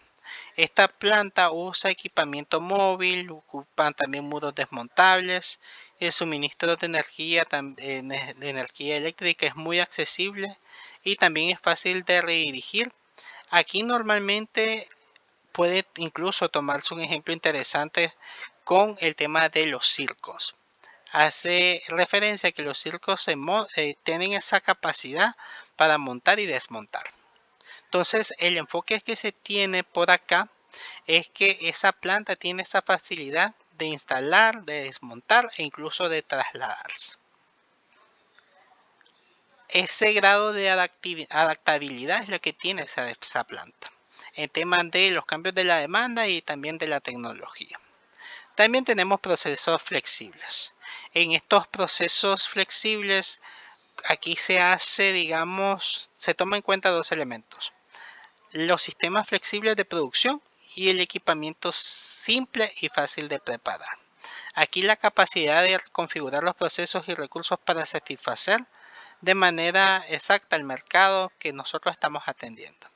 Esta planta usa equipamiento móvil, ocupan también muros desmontables, el suministro de energía eléctrica es muy accesible y también es fácil de redirigir. Aquí normalmente puede incluso tomarse un ejemplo interesante con el tema de los circos. Hace referencia a que los circos tienen esa capacidad para montar y desmontar. Entonces, el enfoque que se tiene por acá es que esa planta tiene esa facilidad de instalar, de desmontar e incluso de trasladarse. Ese grado de adaptabilidad es lo que tiene esa planta en temas de los cambios de la demanda y también de la tecnología. También tenemos procesos flexibles. En estos procesos flexibles, aquí se hace, digamos, se toma en cuenta dos elementos: los sistemas flexibles de producción y el equipamiento simple y fácil de preparar. Aquí la capacidad de configurar los procesos y recursos para satisfacer de manera exacta el mercado que nosotros estamos atendiendo.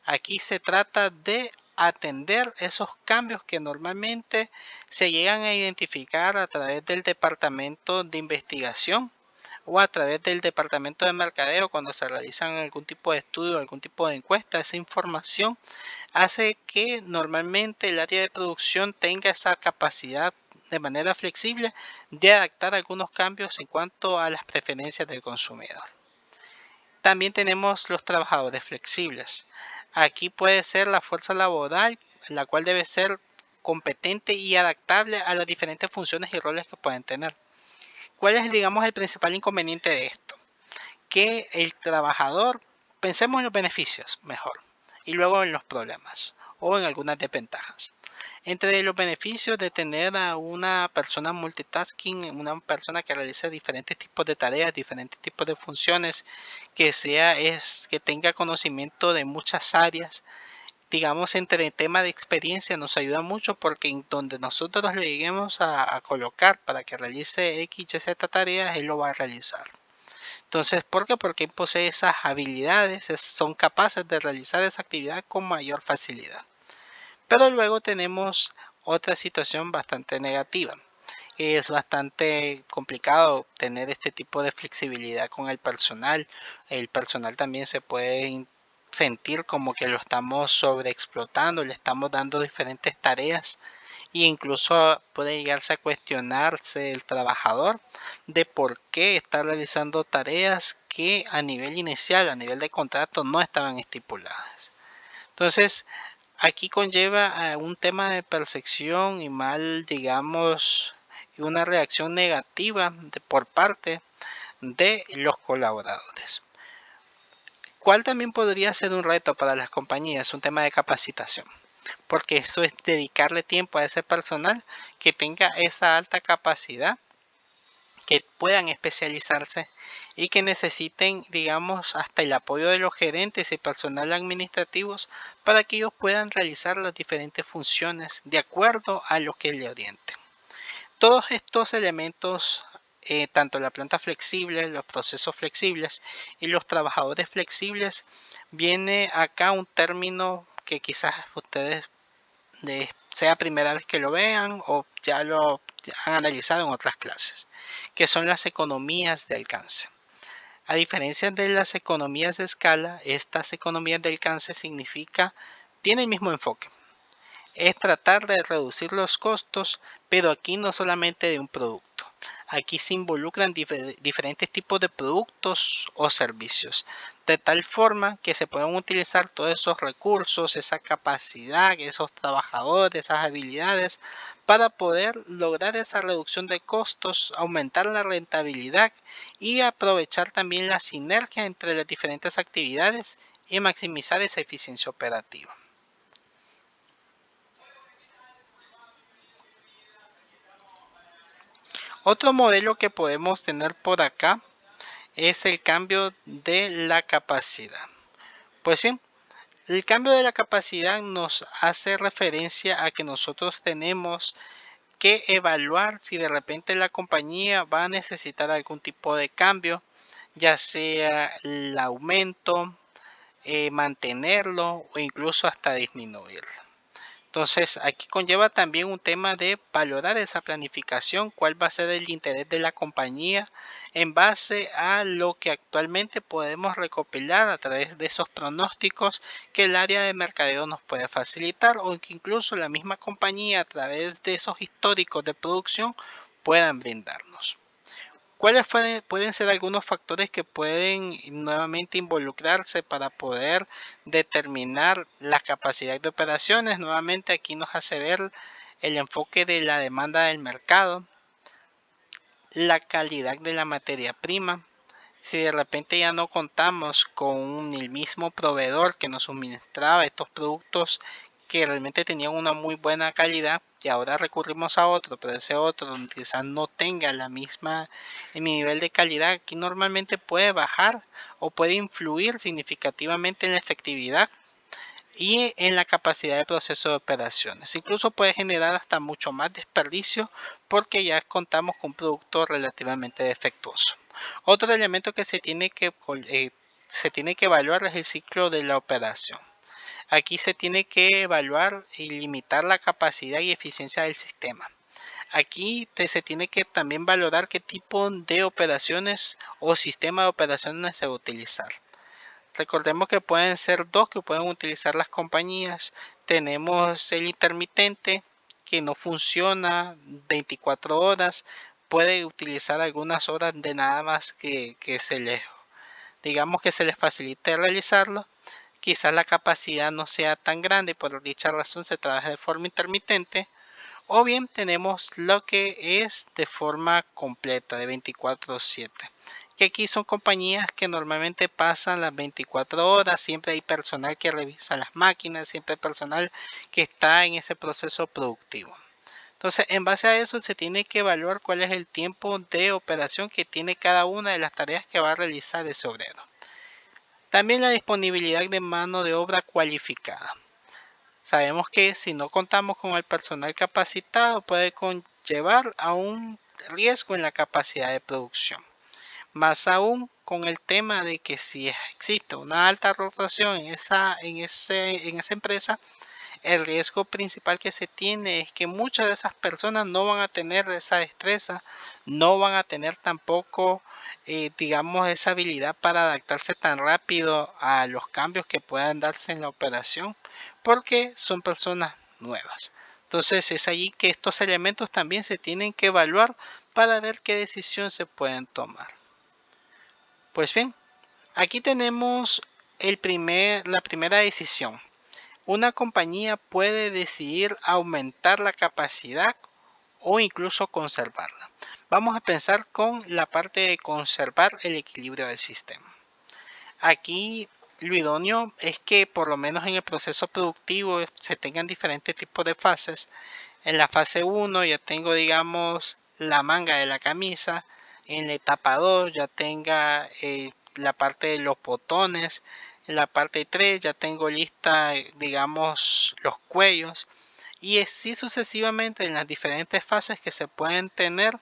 Aquí se trata de atender esos cambios que normalmente se llegan a identificar a través del departamento de investigación o a través del departamento de mercadeo cuando se realizan algún tipo de estudio, algún tipo de encuesta. Esa información hace que normalmente el área de producción tenga esa capacidad de manera flexible de adaptar algunos cambios en cuanto a las preferencias del consumidor. También tenemos los trabajadores flexibles. Aquí puede ser la fuerza laboral, la cual debe ser competente y adaptable a las diferentes funciones y roles que pueden tener. ¿Cuál es, digamos, el principal inconveniente de esto? Que el trabajador, pensemos en los beneficios mejor y luego en los problemas o en algunas desventajas. Entre los beneficios de tener a una persona multitasking, una persona que realice diferentes tipos de tareas, diferentes tipos de funciones, que tenga conocimiento de muchas áreas, digamos, entre el tema de experiencia nos ayuda mucho porque en donde nosotros le lleguemos a colocar para que realice X, Y, Z tareas, él lo va a realizar. Entonces, ¿por qué? Porque él posee esas habilidades, son capaces de realizar esa actividad con mayor facilidad. Pero luego tenemos otra situación bastante negativa. Es bastante complicado tener este tipo de flexibilidad con el personal. El personal también se puede sentir como que lo estamos sobreexplotando, le estamos dando diferentes tareas e incluso puede llegarse a cuestionarse el trabajador de por qué está realizando tareas que a nivel inicial, a nivel de contrato, no estaban estipuladas. Entonces, aquí conlleva a un tema de percepción y mal, digamos, una reacción negativa por parte de los colaboradores. ¿Cuál también podría ser un reto para las compañías? Un tema de capacitación, porque eso es dedicarle tiempo a ese personal que tenga esa alta capacidad, que puedan especializarse y que necesiten, digamos, hasta el apoyo de los gerentes y personal administrativos para que ellos puedan realizar las diferentes funciones de acuerdo a lo que le oriente. Todos estos elementos, tanto la planta flexible, los procesos flexibles y los trabajadores flexibles, viene acá un término que quizás ustedes sea primera vez que lo vean o ya lo han analizado en otras clases, que son las economías de alcance. A diferencia de las economías de escala, estas economías de alcance tiene el mismo enfoque. Es tratar de reducir los costos, pero aquí no solamente de un producto. Aquí se involucran diferentes tipos de productos o servicios, de tal forma que se puedan utilizar todos esos recursos, esa capacidad, esos trabajadores, esas habilidades, para poder lograr esa reducción de costos, aumentar la rentabilidad y aprovechar también la sinergia entre las diferentes actividades y maximizar esa eficiencia operativa. Otro modelo que podemos tener por acá es el cambio de la capacidad. Pues bien, el cambio de la capacidad nos hace referencia a que nosotros tenemos que evaluar si de repente la compañía va a necesitar algún tipo de cambio, ya sea el aumento, mantenerlo o incluso hasta disminuirlo. Entonces, aquí conlleva también un tema de valorar esa planificación, cuál va a ser el interés de la compañía en base a lo que actualmente podemos recopilar a través de esos pronósticos que el área de mercadeo nos puede facilitar o que incluso la misma compañía a través de esos históricos de producción puedan brindarnos. ¿Cuáles pueden ser algunos factores que pueden nuevamente involucrarse para poder determinar la capacidad de operaciones? Nuevamente aquí nos hace ver el enfoque de la demanda del mercado, la calidad de la materia prima. Si de repente ya no contamos con el mismo proveedor que nos suministraba estos productos que realmente tenían una muy buena calidad y ahora recurrimos a otro, pero ese otro quizás no tenga el nivel de calidad, aquí normalmente puede bajar o puede influir significativamente en la efectividad y en la capacidad de proceso de operaciones. Incluso puede generar hasta mucho más desperdicio porque ya contamos con un producto relativamente defectuoso. Otro elemento que se tiene que evaluar es el ciclo de la operación. Aquí se tiene que evaluar y limitar la capacidad y eficiencia del sistema. Aquí se tiene que también valorar qué tipo de operaciones o sistema de operaciones se va a utilizar. Recordemos que pueden ser dos que pueden utilizar las compañías. Tenemos el intermitente que no funciona 24 horas. Puede utilizar algunas horas de nada más que digamos que se les facilite realizarlo. Quizás la capacidad no sea tan grande y por dicha razón se trabaja de forma intermitente. O bien tenemos lo que es de forma completa de 24/7. Que aquí son compañías que normalmente pasan las 24 horas, siempre hay personal que revisa las máquinas, siempre hay personal que está en ese proceso productivo. Entonces, en base a eso se tiene que evaluar cuál es el tiempo de operación que tiene cada una de las tareas que va a realizar ese obrero. También la disponibilidad de mano de obra cualificada. Sabemos que si no contamos con el personal capacitado puede conllevar a un riesgo en la capacidad de producción. Más aún con el tema de que si existe una alta rotación en esa empresa, el riesgo principal que se tiene es que muchas de esas personas no van a tener esa destreza, no van a tener tampoco, digamos, esa habilidad para adaptarse tan rápido a los cambios que puedan darse en la operación, porque son personas nuevas. Entonces es allí que estos elementos también se tienen que evaluar para ver qué decisión se pueden tomar. Pues bien, aquí tenemos la primera decisión. Una compañía puede decidir aumentar la capacidad o incluso conservarla. Vamos a pensar con la parte de conservar el equilibrio del sistema. Aquí Lo idóneo es que por lo menos en el proceso productivo se tengan diferentes tipos de fases. En la fase 1 ya tengo, digamos, la manga de la camisa. En la etapa 2 ya tenga la parte de los botones. En la parte 3 ya tengo lista, digamos, los cuellos. Y así sucesivamente en las diferentes fases que se pueden tener,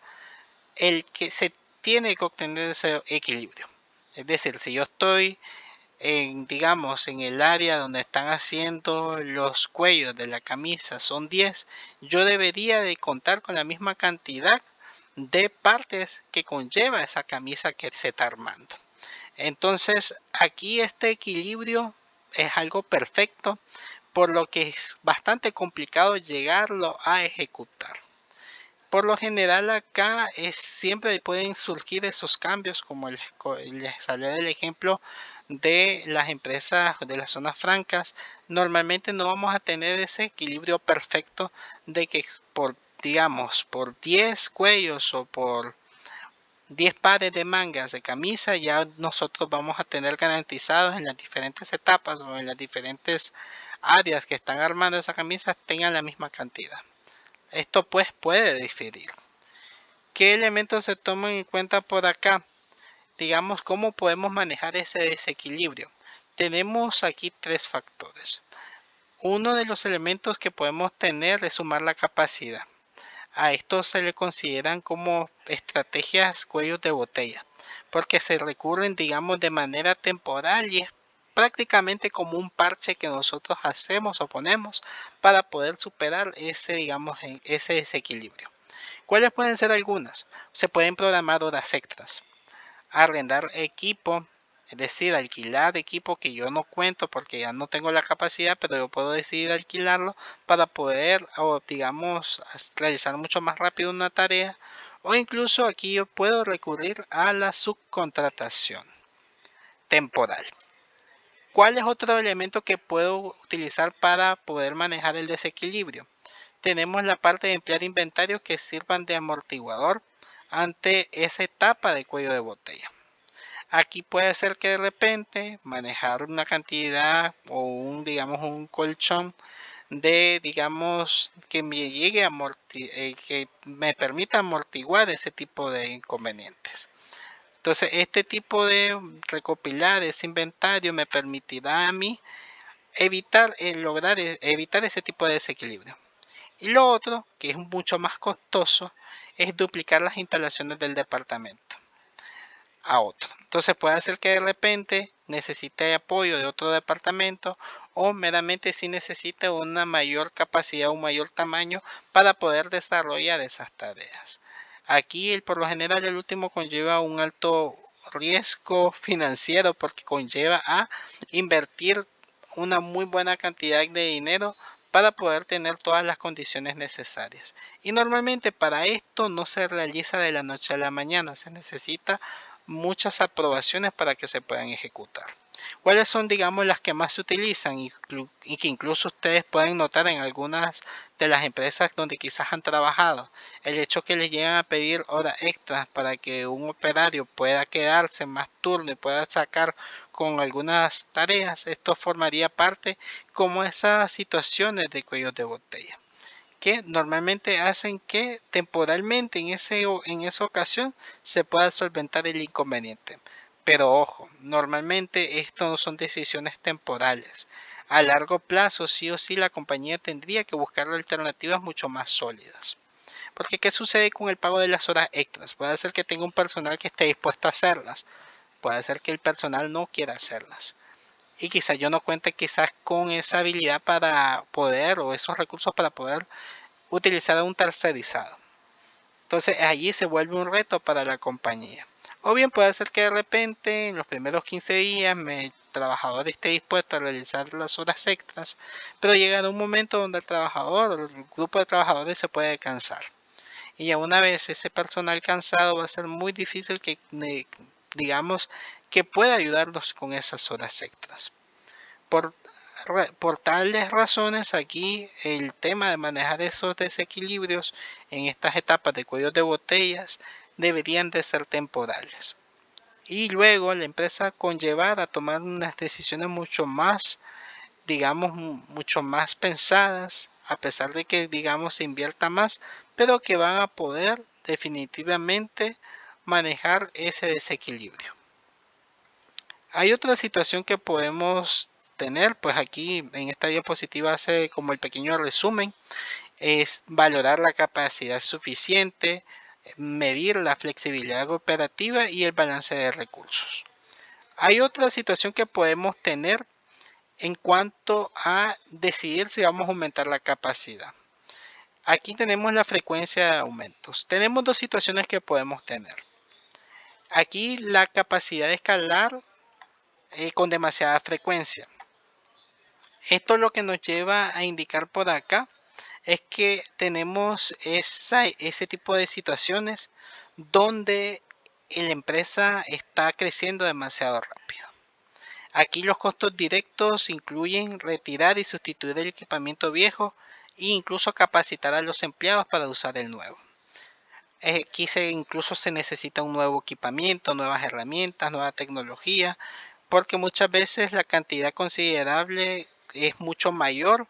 el que se tiene que obtener ese equilibrio. Es decir, si yo estoy digamos, en el área donde están haciendo los cuellos de la camisa son 10, yo debería de contar con la misma cantidad de partes que conlleva esa camisa que se está armando. Entonces, aquí este equilibrio es algo perfecto, por lo que es bastante complicado llegarlo a ejecutar. Por lo general acá siempre pueden surgir esos cambios, como les hablé del ejemplo de las empresas de las zonas francas. Normalmente no vamos a tener ese equilibrio perfecto de que digamos, por 10 cuellos o por 10 pares de mangas de camisa ya nosotros vamos a tener garantizados en las diferentes etapas o en las diferentes áreas que están armando esa camisa tengan la misma cantidad. Esto pues puede diferir. ¿Qué elementos se toman en cuenta por acá? Digamos, ¿cómo podemos manejar ese desequilibrio? Tenemos aquí tres factores. Uno de los elementos que podemos tener es sumar la capacidad. A esto se le consideran como estrategias cuellos de botella, porque se recurren, digamos, de manera temporal y es prácticamente como un parche que nosotros hacemos o ponemos para poder superar ese, digamos, ese desequilibrio. ¿Cuáles pueden ser algunas? Se pueden programar horas extras, arrendar equipo, es decir, alquilar equipo que yo no cuento porque ya no tengo la capacidad, pero yo puedo decidir alquilarlo para poder, o digamos, realizar mucho más rápido una tarea, o incluso aquí yo puedo recurrir a la subcontratación temporal. ¿Cuál es otro elemento que puedo utilizar para poder manejar el desequilibrio? Tenemos la parte de emplear inventarios que sirvan de amortiguador ante esa etapa de cuello de botella. Aquí puede ser que de repente manejar una cantidad o digamos, un colchón de, digamos, que me llegue a que me permita amortiguar ese tipo de inconvenientes. Entonces, este tipo de recopilar ese inventario me permitirá a mí evitar ese tipo de desequilibrio. Y lo otro, que es mucho más costoso, es duplicar las instalaciones del departamento a otro. Entonces puede ser que de repente necesite apoyo de otro departamento o meramente si necesite una mayor capacidad, un mayor tamaño para poder desarrollar esas tareas. Aquí por lo general el último conlleva un alto riesgo financiero porque conlleva a invertir una muy buena cantidad de dinero para poder tener todas las condiciones necesarias. Y normalmente para esto no se realiza de la noche a la mañana, se necesita muchas aprobaciones para que se puedan ejecutar. ¿Cuáles son, digamos, las que más se utilizan y que incluso ustedes pueden notar en algunas de las empresas donde quizás han trabajado? El hecho que les llegan a pedir horas extras para que un operario pueda quedarse más turno y pueda sacar con algunas tareas, esto formaría parte como esas situaciones de cuellos de botella que normalmente hacen que temporalmente en esa ocasión se pueda solventar el inconveniente. Pero ojo, normalmente esto no son decisiones temporales. A largo plazo, sí o sí, la compañía tendría que buscar alternativas mucho más sólidas. Porque ¿qué sucede con el pago de las horas extras? Puede ser que tenga un personal que esté dispuesto a hacerlas. Puede ser que el personal no quiera hacerlas. Y quizás yo no cuente quizás con esa habilidad para poder o esos recursos para poder utilizar un tercerizado. Entonces allí se vuelve un reto para la compañía. O bien puede ser que de repente en los primeros 15 días el trabajador esté dispuesto a realizar las horas extras, pero llega un momento donde el trabajador o el grupo de trabajadores se puede cansar. Y ya una vez ese personal cansado va a ser muy difícil que, digamos, que pueda ayudarlos con esas horas extras. Por, por tales razones, aquí el tema de manejar esos desequilibrios en estas etapas de cuellos de botellas deberían de ser temporales. y luego la empresa conllevar a tomar unas decisiones mucho más, digamos, mucho más pensadas, a pesar de que, digamos, se invierta más, pero que van a poder definitivamente manejar ese desequilibrio. Hay otra situación que podemos tener, pues aquí en esta diapositiva hace como el pequeño resumen, es valorar la capacidad suficiente, medir la flexibilidad operativa y el balance de recursos. Hay otra situación que podemos tener en cuanto a decidir si vamos a aumentar la capacidad. Aquí tenemos la frecuencia de aumentos. Tenemos dos situaciones que podemos tener. Aquí la capacidad de escalar con demasiada frecuencia. Esto lo que nos lleva a indicar por acá es que tenemos ese tipo de situaciones donde la empresa está creciendo demasiado rápido. Aquí los costos directos incluyen retirar y sustituir el equipamiento viejo e incluso capacitar a los empleados para usar el nuevo. Aquí incluso se necesita un nuevo equipamiento, nuevas herramientas, nueva tecnología, porque muchas veces la cantidad considerable es mucho mayor,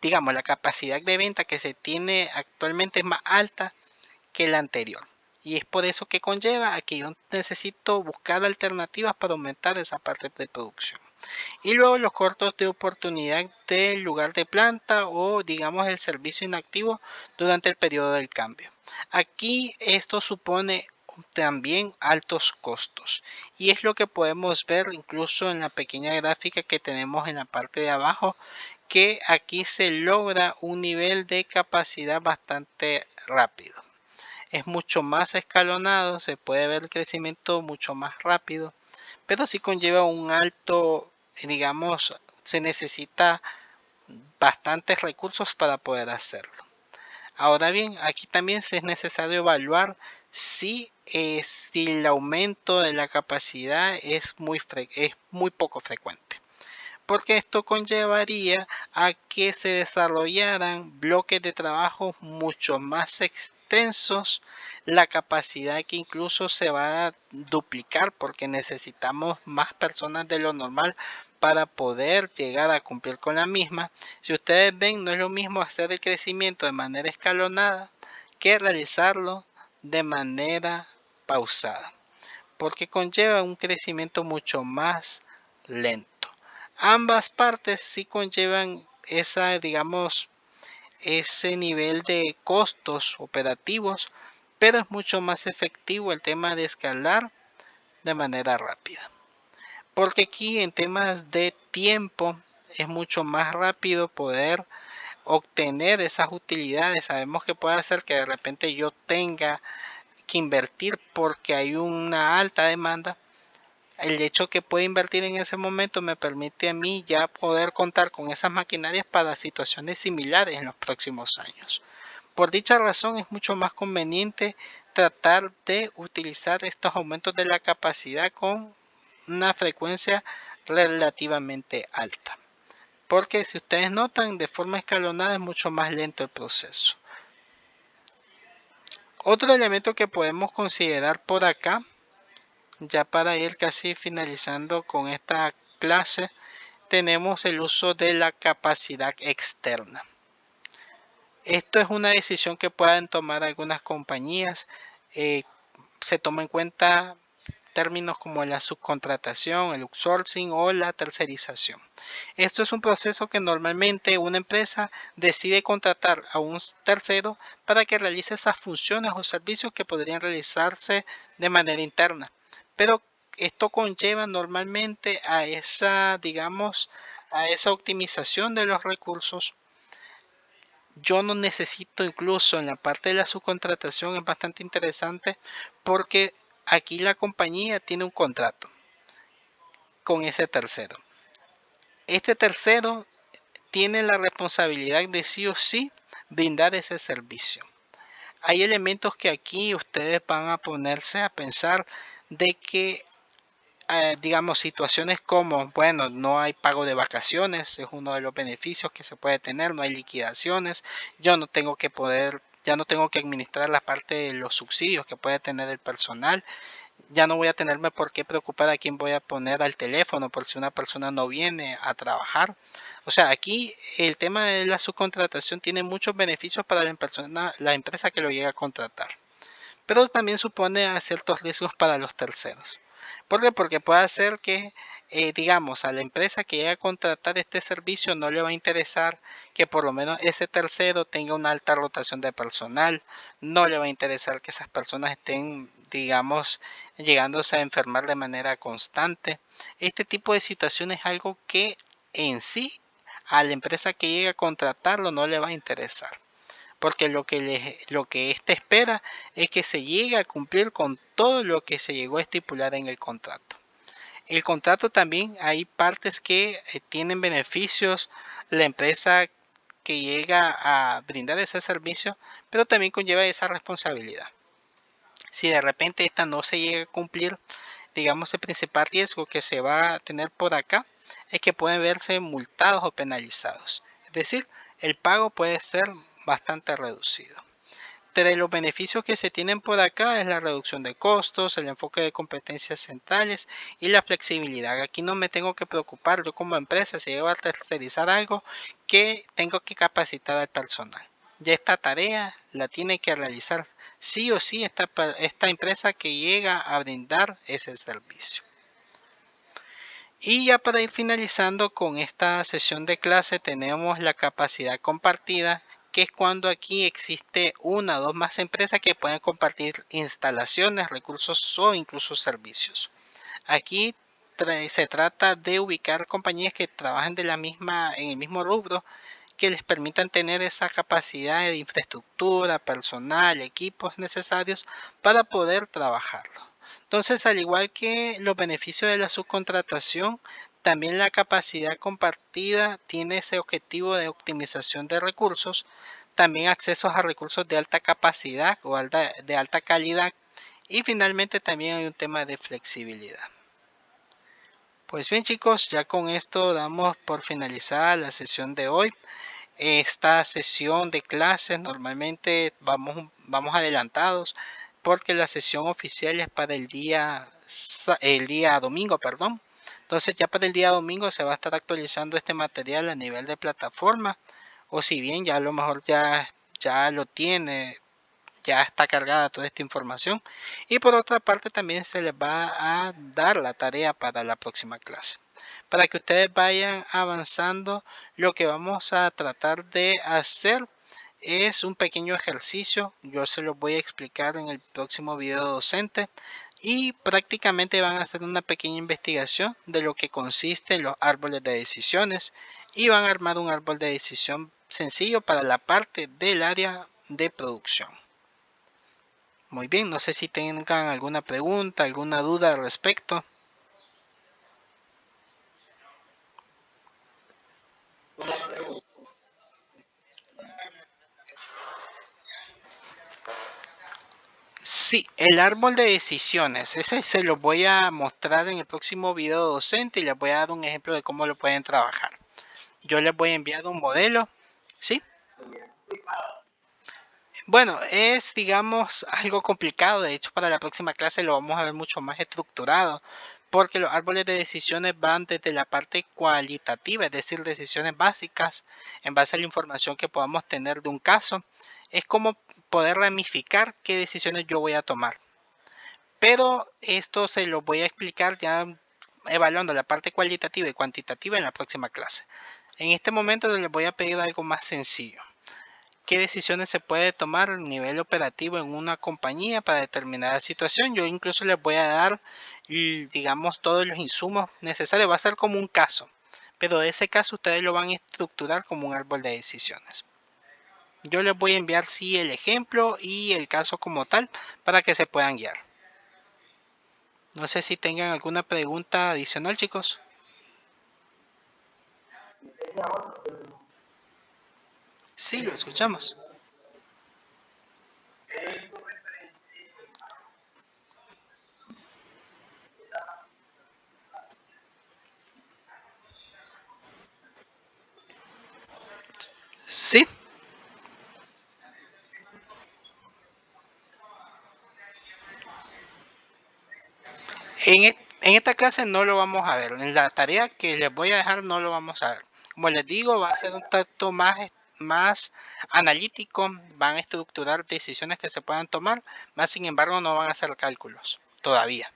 digamos, la capacidad de venta que se tiene actualmente es más alta que la anterior. Y es por eso que conlleva a que yo necesito buscar alternativas para aumentar esa parte de producción. Y luego los cortos de oportunidad del lugar de planta o digamos el servicio inactivo durante el periodo del cambio. Aquí esto supone también altos costos y es lo que podemos ver incluso en la pequeña gráfica que tenemos en la parte de abajo, que aquí se logra un nivel de capacidad bastante rápido. Es mucho más escalonado, se puede ver el crecimiento mucho más rápido, pero sí conlleva un alto, digamos, se necesita bastantes recursos para poder hacerlo. Ahora bien, aquí también es necesario evaluar si el aumento de la capacidad es muy poco frecuente, porque esto conllevaría a que se desarrollaran bloques de trabajo mucho más extensos, la capacidad que incluso se va a duplicar porque necesitamos más personas de lo normal para poder llegar a cumplir con la misma. Si ustedes ven, no es lo mismo hacer el crecimiento de manera escalonada que realizarlo de manera pausada, porque conlleva un crecimiento mucho más lento. Ambas partes sí conllevan digamos, ese nivel de costos operativos, pero es mucho más efectivo el tema de escalar de manera rápida. Porque aquí en temas de tiempo es mucho más rápido poder obtener esas utilidades. Sabemos que puede hacer que de repente yo tenga que invertir porque hay una alta demanda. El hecho que pueda invertir en ese momento me permite a mí ya poder contar con esas maquinarias para situaciones similares en los próximos años. Por dicha razón es mucho más conveniente tratar de utilizar estos aumentos de la capacidad con una frecuencia relativamente alta. Porque si ustedes notan, de forma escalonada es mucho más lento el proceso. Otro elemento que podemos considerar por acá, ya para ir casi finalizando con esta clase, tenemos el uso de la capacidad externa. Esto es una decisión que puedan tomar algunas compañías. Se toma en cuenta términos como la subcontratación, el outsourcing o la tercerización. Esto es un proceso que normalmente una empresa decide contratar a un tercero para que realice esas funciones o servicios que podrían realizarse de manera interna. Pero esto conlleva normalmente a esa, digamos, a esa optimización de los recursos. Yo no necesito, incluso en la parte de la subcontratación es bastante interesante porque aquí la compañía tiene un contrato con ese tercero. Este tercero tiene la responsabilidad de sí o sí brindar ese servicio. Hay elementos que aquí ustedes van a ponerse a pensar de que digamos, situaciones como, bueno, no hay pago de vacaciones, es uno de los beneficios que se puede tener, no hay liquidaciones, yo no tengo que poder, ya no tengo que administrar la parte de los subsidios que puede tener el personal, Ya no voy a tenerme por qué preocupar a quién voy a poner al teléfono por si una persona no viene a trabajar. O sea, aquí el tema de la subcontratación tiene muchos beneficios para la empresa que lo llega a contratar, pero también supone a ciertos riesgos para los terceros. ¿Por qué? Porque puede hacer que, digamos, a la empresa que llegue a contratar este servicio no le va a interesar que por lo menos ese tercero tenga una alta rotación de personal, no le va a interesar que esas personas estén, digamos, llegándose a enfermar de manera constante. Este tipo de situación es algo que en sí a la empresa que llegue a contratarlo no le va a interesar, porque lo que éste espera es que se llegue a cumplir con todo lo que se llegó a estipular en el contrato. El contrato también hay partes que tienen beneficios la empresa que llega a brindar ese servicio, pero también conlleva esa responsabilidad. Si de repente esta no se llega a cumplir, digamos el principal riesgo que se va a tener por acá es que pueden verse multados o penalizados. Es decir, el pago puede ser bastante reducido. Entre los beneficios que se tienen por acá es la reducción de costos, el enfoque de competencias centrales y la flexibilidad. Aquí no me tengo que preocupar yo como empresa si llego a tercerizar algo que tengo que capacitar al personal. Ya esta tarea la tiene que realizar sí o sí esta empresa que llega a brindar ese servicio. Y ya para ir finalizando con esta sesión de clase tenemos la capacidad compartida, que es cuando aquí existe una o dos más empresas que pueden compartir instalaciones, recursos o incluso servicios. Aquí se trata de ubicar compañías que trabajan en el mismo rubro, que les permitan tener esa capacidad de infraestructura, personal, equipos necesarios para poder trabajarlo. Entonces, al igual que los beneficios de la subcontratación, también la capacidad compartida tiene ese objetivo de optimización de recursos, también accesos a recursos de alta capacidad o de alta calidad, y finalmente también hay un tema de flexibilidad. Pues bien chicos, ya con esto damos por finalizada la sesión de hoy. Esta sesión de clases normalmente vamos adelantados porque la sesión oficial es para el día domingo, perdón. Entonces ya para el día domingo se va a estar actualizando este material a nivel de plataforma, o si bien ya a lo mejor ya lo tiene, ya está cargada toda esta información, y por otra parte también se les va a dar la tarea para la próxima clase para que ustedes vayan avanzando. Lo que vamos a tratar de hacer es un pequeño ejercicio, yo se los voy a explicar en el próximo video docente, y prácticamente van a hacer una pequeña investigación de lo que consiste los árboles de decisiones y van a armar un árbol de decisión sencillo para la parte del área de producción. Muy bien, no sé si tengan alguna pregunta, alguna duda al respecto. Sí, el árbol de decisiones, ese se lo voy a mostrar en el próximo video docente y les voy a dar un ejemplo de cómo lo pueden trabajar. Yo les voy a enviar un modelo, ¿sí? Bueno, es digamos algo complicado, de hecho para la próxima clase lo vamos a ver mucho más estructurado, porque los árboles de decisiones van desde la parte cualitativa, es decir, decisiones básicas en base a la información que podamos tener de un caso. Es como poder ramificar qué decisiones yo voy a tomar. Pero esto se lo voy a explicar ya evaluando la parte cualitativa y cuantitativa en la próxima clase. En este momento les voy a pedir algo más sencillo. ¿Qué decisiones se puede tomar a nivel operativo en una compañía para determinada situación? Yo incluso les voy a dar, digamos, todos los insumos necesarios. Va a ser como un caso, pero de ese caso ustedes lo van a estructurar como un árbol de decisiones. Yo les voy a enviar sí el ejemplo y el caso como tal para que se puedan guiar. No sé si tengan alguna pregunta adicional, chicos. Sí, lo escuchamos. Sí, En esta clase no lo vamos a ver. En la tarea que les voy a dejar no lo vamos a ver. Como les digo, va a ser un tanto más analítico. Van a estructurar decisiones que se puedan tomar. Más sin embargo, no van a hacer cálculos todavía.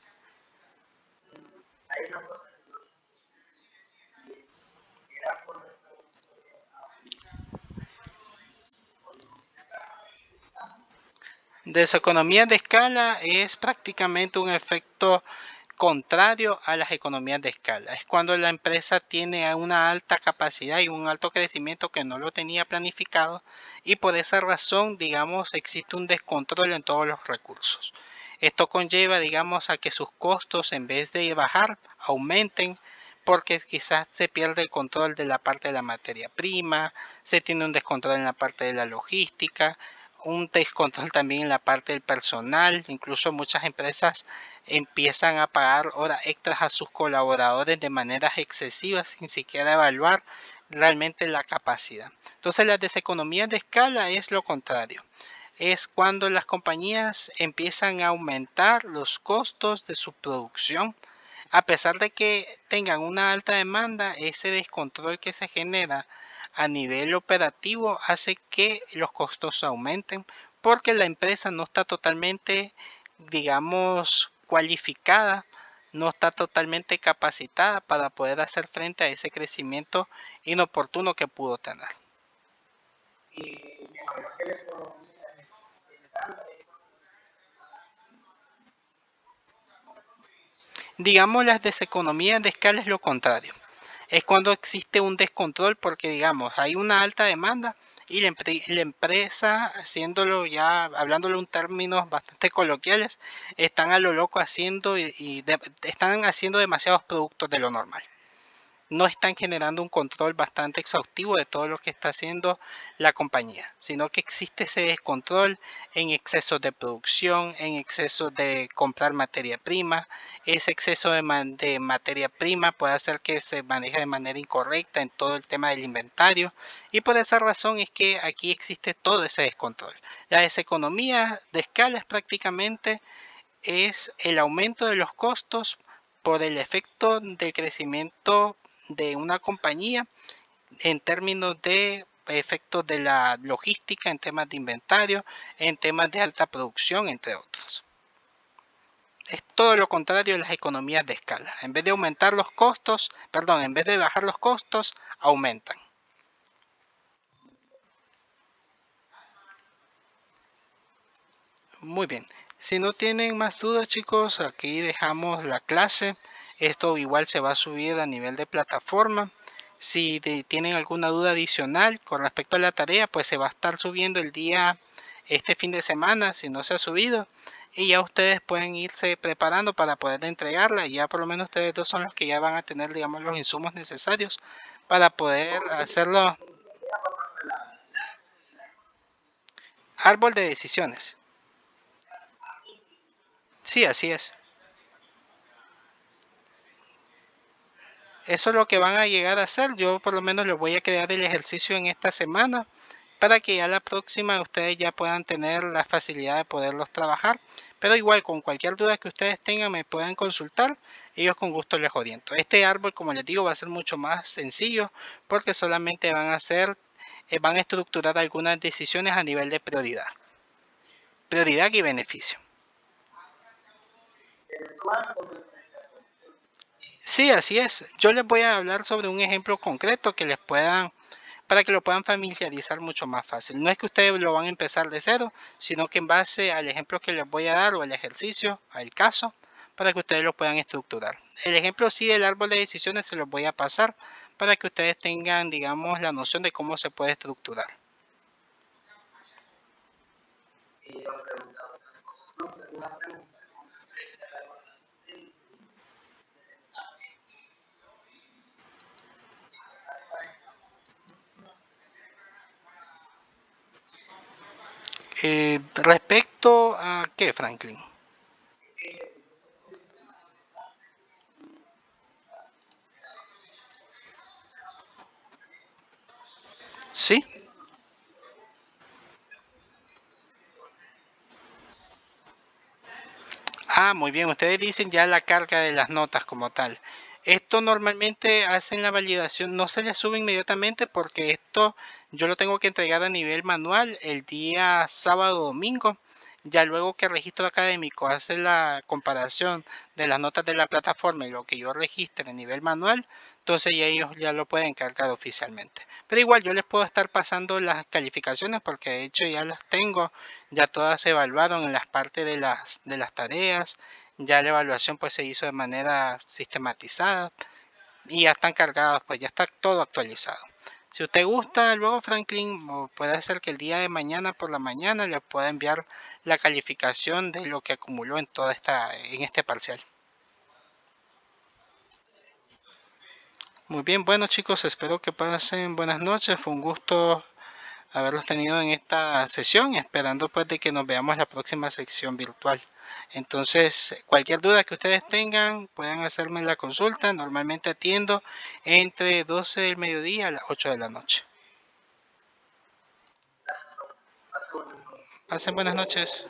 Deseconomía de escala es prácticamente un efecto contrario a las economías de escala. Es cuando la empresa tiene una alta capacidad y un alto crecimiento que no lo tenía planificado y por esa razón, digamos, existe un descontrol en todos los recursos. Esto conlleva, digamos, a que sus costos en vez de bajar, aumenten porque quizás se pierde el control de la parte de la materia prima, se tiene un descontrol en la parte de la logística, un descontrol también en la parte del personal, incluso muchas empresas empiezan a pagar horas extras a sus colaboradores de maneras excesivas sin siquiera evaluar realmente la capacidad. Entonces las deseconomías de escala es lo contrario. Es cuando las compañías empiezan a aumentar los costos de su producción. A pesar de que tengan una alta demanda, ese descontrol que se genera a nivel operativo hace que los costos aumenten porque la empresa no está totalmente, digamos, cualificada, no está totalmente capacitada para poder hacer frente a ese crecimiento inoportuno que pudo tener. Digamos, las deseconomías de escala es lo contrario. Es cuando existe un descontrol porque, digamos, hay una alta demanda y la empresa, haciéndolo ya, hablándolo en términos bastante coloquiales, están a lo loco haciendo están haciendo demasiados productos de lo normal, no están generando un control bastante exhaustivo de todo lo que está haciendo la compañía, sino que existe ese descontrol en exceso de producción, en exceso de comprar materia prima. Ese exceso de materia prima puede hacer que se maneje de manera incorrecta en todo el tema del inventario y por esa razón es que aquí existe todo ese descontrol. La deseconomía de escala es prácticamente es el aumento de los costos por el efecto de crecimiento de una compañía en términos de efectos de la logística, en temas de inventario, en temas de alta producción, entre otros. Es todo lo contrario de las economías de escala. En vez de aumentar los costos, perdón, en vez de bajar los costos, aumentan. Muy bien. Si no tienen más dudas, chicos, aquí dejamos la clase. Esto igual se va a subir a nivel de plataforma. Si tienen alguna duda adicional con respecto a la tarea, pues se va a estar subiendo este fin de semana, si no se ha subido. Y ya ustedes pueden irse preparando para poder entregarla. Y ya por lo menos ustedes dos son los que ya van a tener, digamos, los insumos necesarios para poder hacerlo. Árbol de decisiones. Sí, así es. Eso es lo que van a llegar a hacer. Yo por lo menos les voy a crear el ejercicio en esta semana para que ya la próxima ustedes ya puedan tener la facilidad de poderlos trabajar. Pero igual con cualquier duda que ustedes tengan me puedan consultar. Ellos con gusto les oriento. Este árbol, como les digo, va a ser mucho más sencillo porque solamente van a estructurar algunas decisiones a nivel de prioridad. Prioridad y beneficio. Sí, así es. Yo les voy a hablar sobre un ejemplo concreto que les puedan para que lo puedan familiarizar mucho más fácil. No es que ustedes lo van a empezar de cero, sino que en base al ejemplo que les voy a dar o al ejercicio, al caso, para que ustedes lo puedan estructurar. El ejemplo sí del árbol de decisiones se los voy a pasar para que ustedes tengan, digamos, la noción de cómo se puede estructurar. Respecto a qué, Franklin. Sí. Muy bien, ustedes dicen ya la carga de las notas como tal. Esto normalmente hacen la validación, no se les sube inmediatamente porque esto yo lo tengo que entregar a nivel manual el día sábado o domingo. Ya luego que el registro académico hace la comparación de las notas de la plataforma y lo que yo registre a nivel manual, entonces ya ellos ya lo pueden cargar oficialmente. Pero igual yo les puedo estar pasando las calificaciones porque de hecho ya las tengo, ya todas se evaluaron en las partes de las tareas, ya la evaluación pues se hizo de manera sistematizada y ya están cargadas, pues ya está todo actualizado. Si usted gusta, luego Franklin puede ser que el día de mañana por la mañana le pueda enviar la calificación de lo que acumuló en en este parcial. Muy bien, bueno chicos, espero que pasen buenas noches. Fue un gusto haberlos tenido en esta sesión, esperando pues de que nos veamos la próxima sección virtual. Entonces, cualquier duda que ustedes tengan, pueden hacerme la consulta. Normalmente atiendo entre 12 del mediodía a las 8 de la noche. Pasen buenas noches.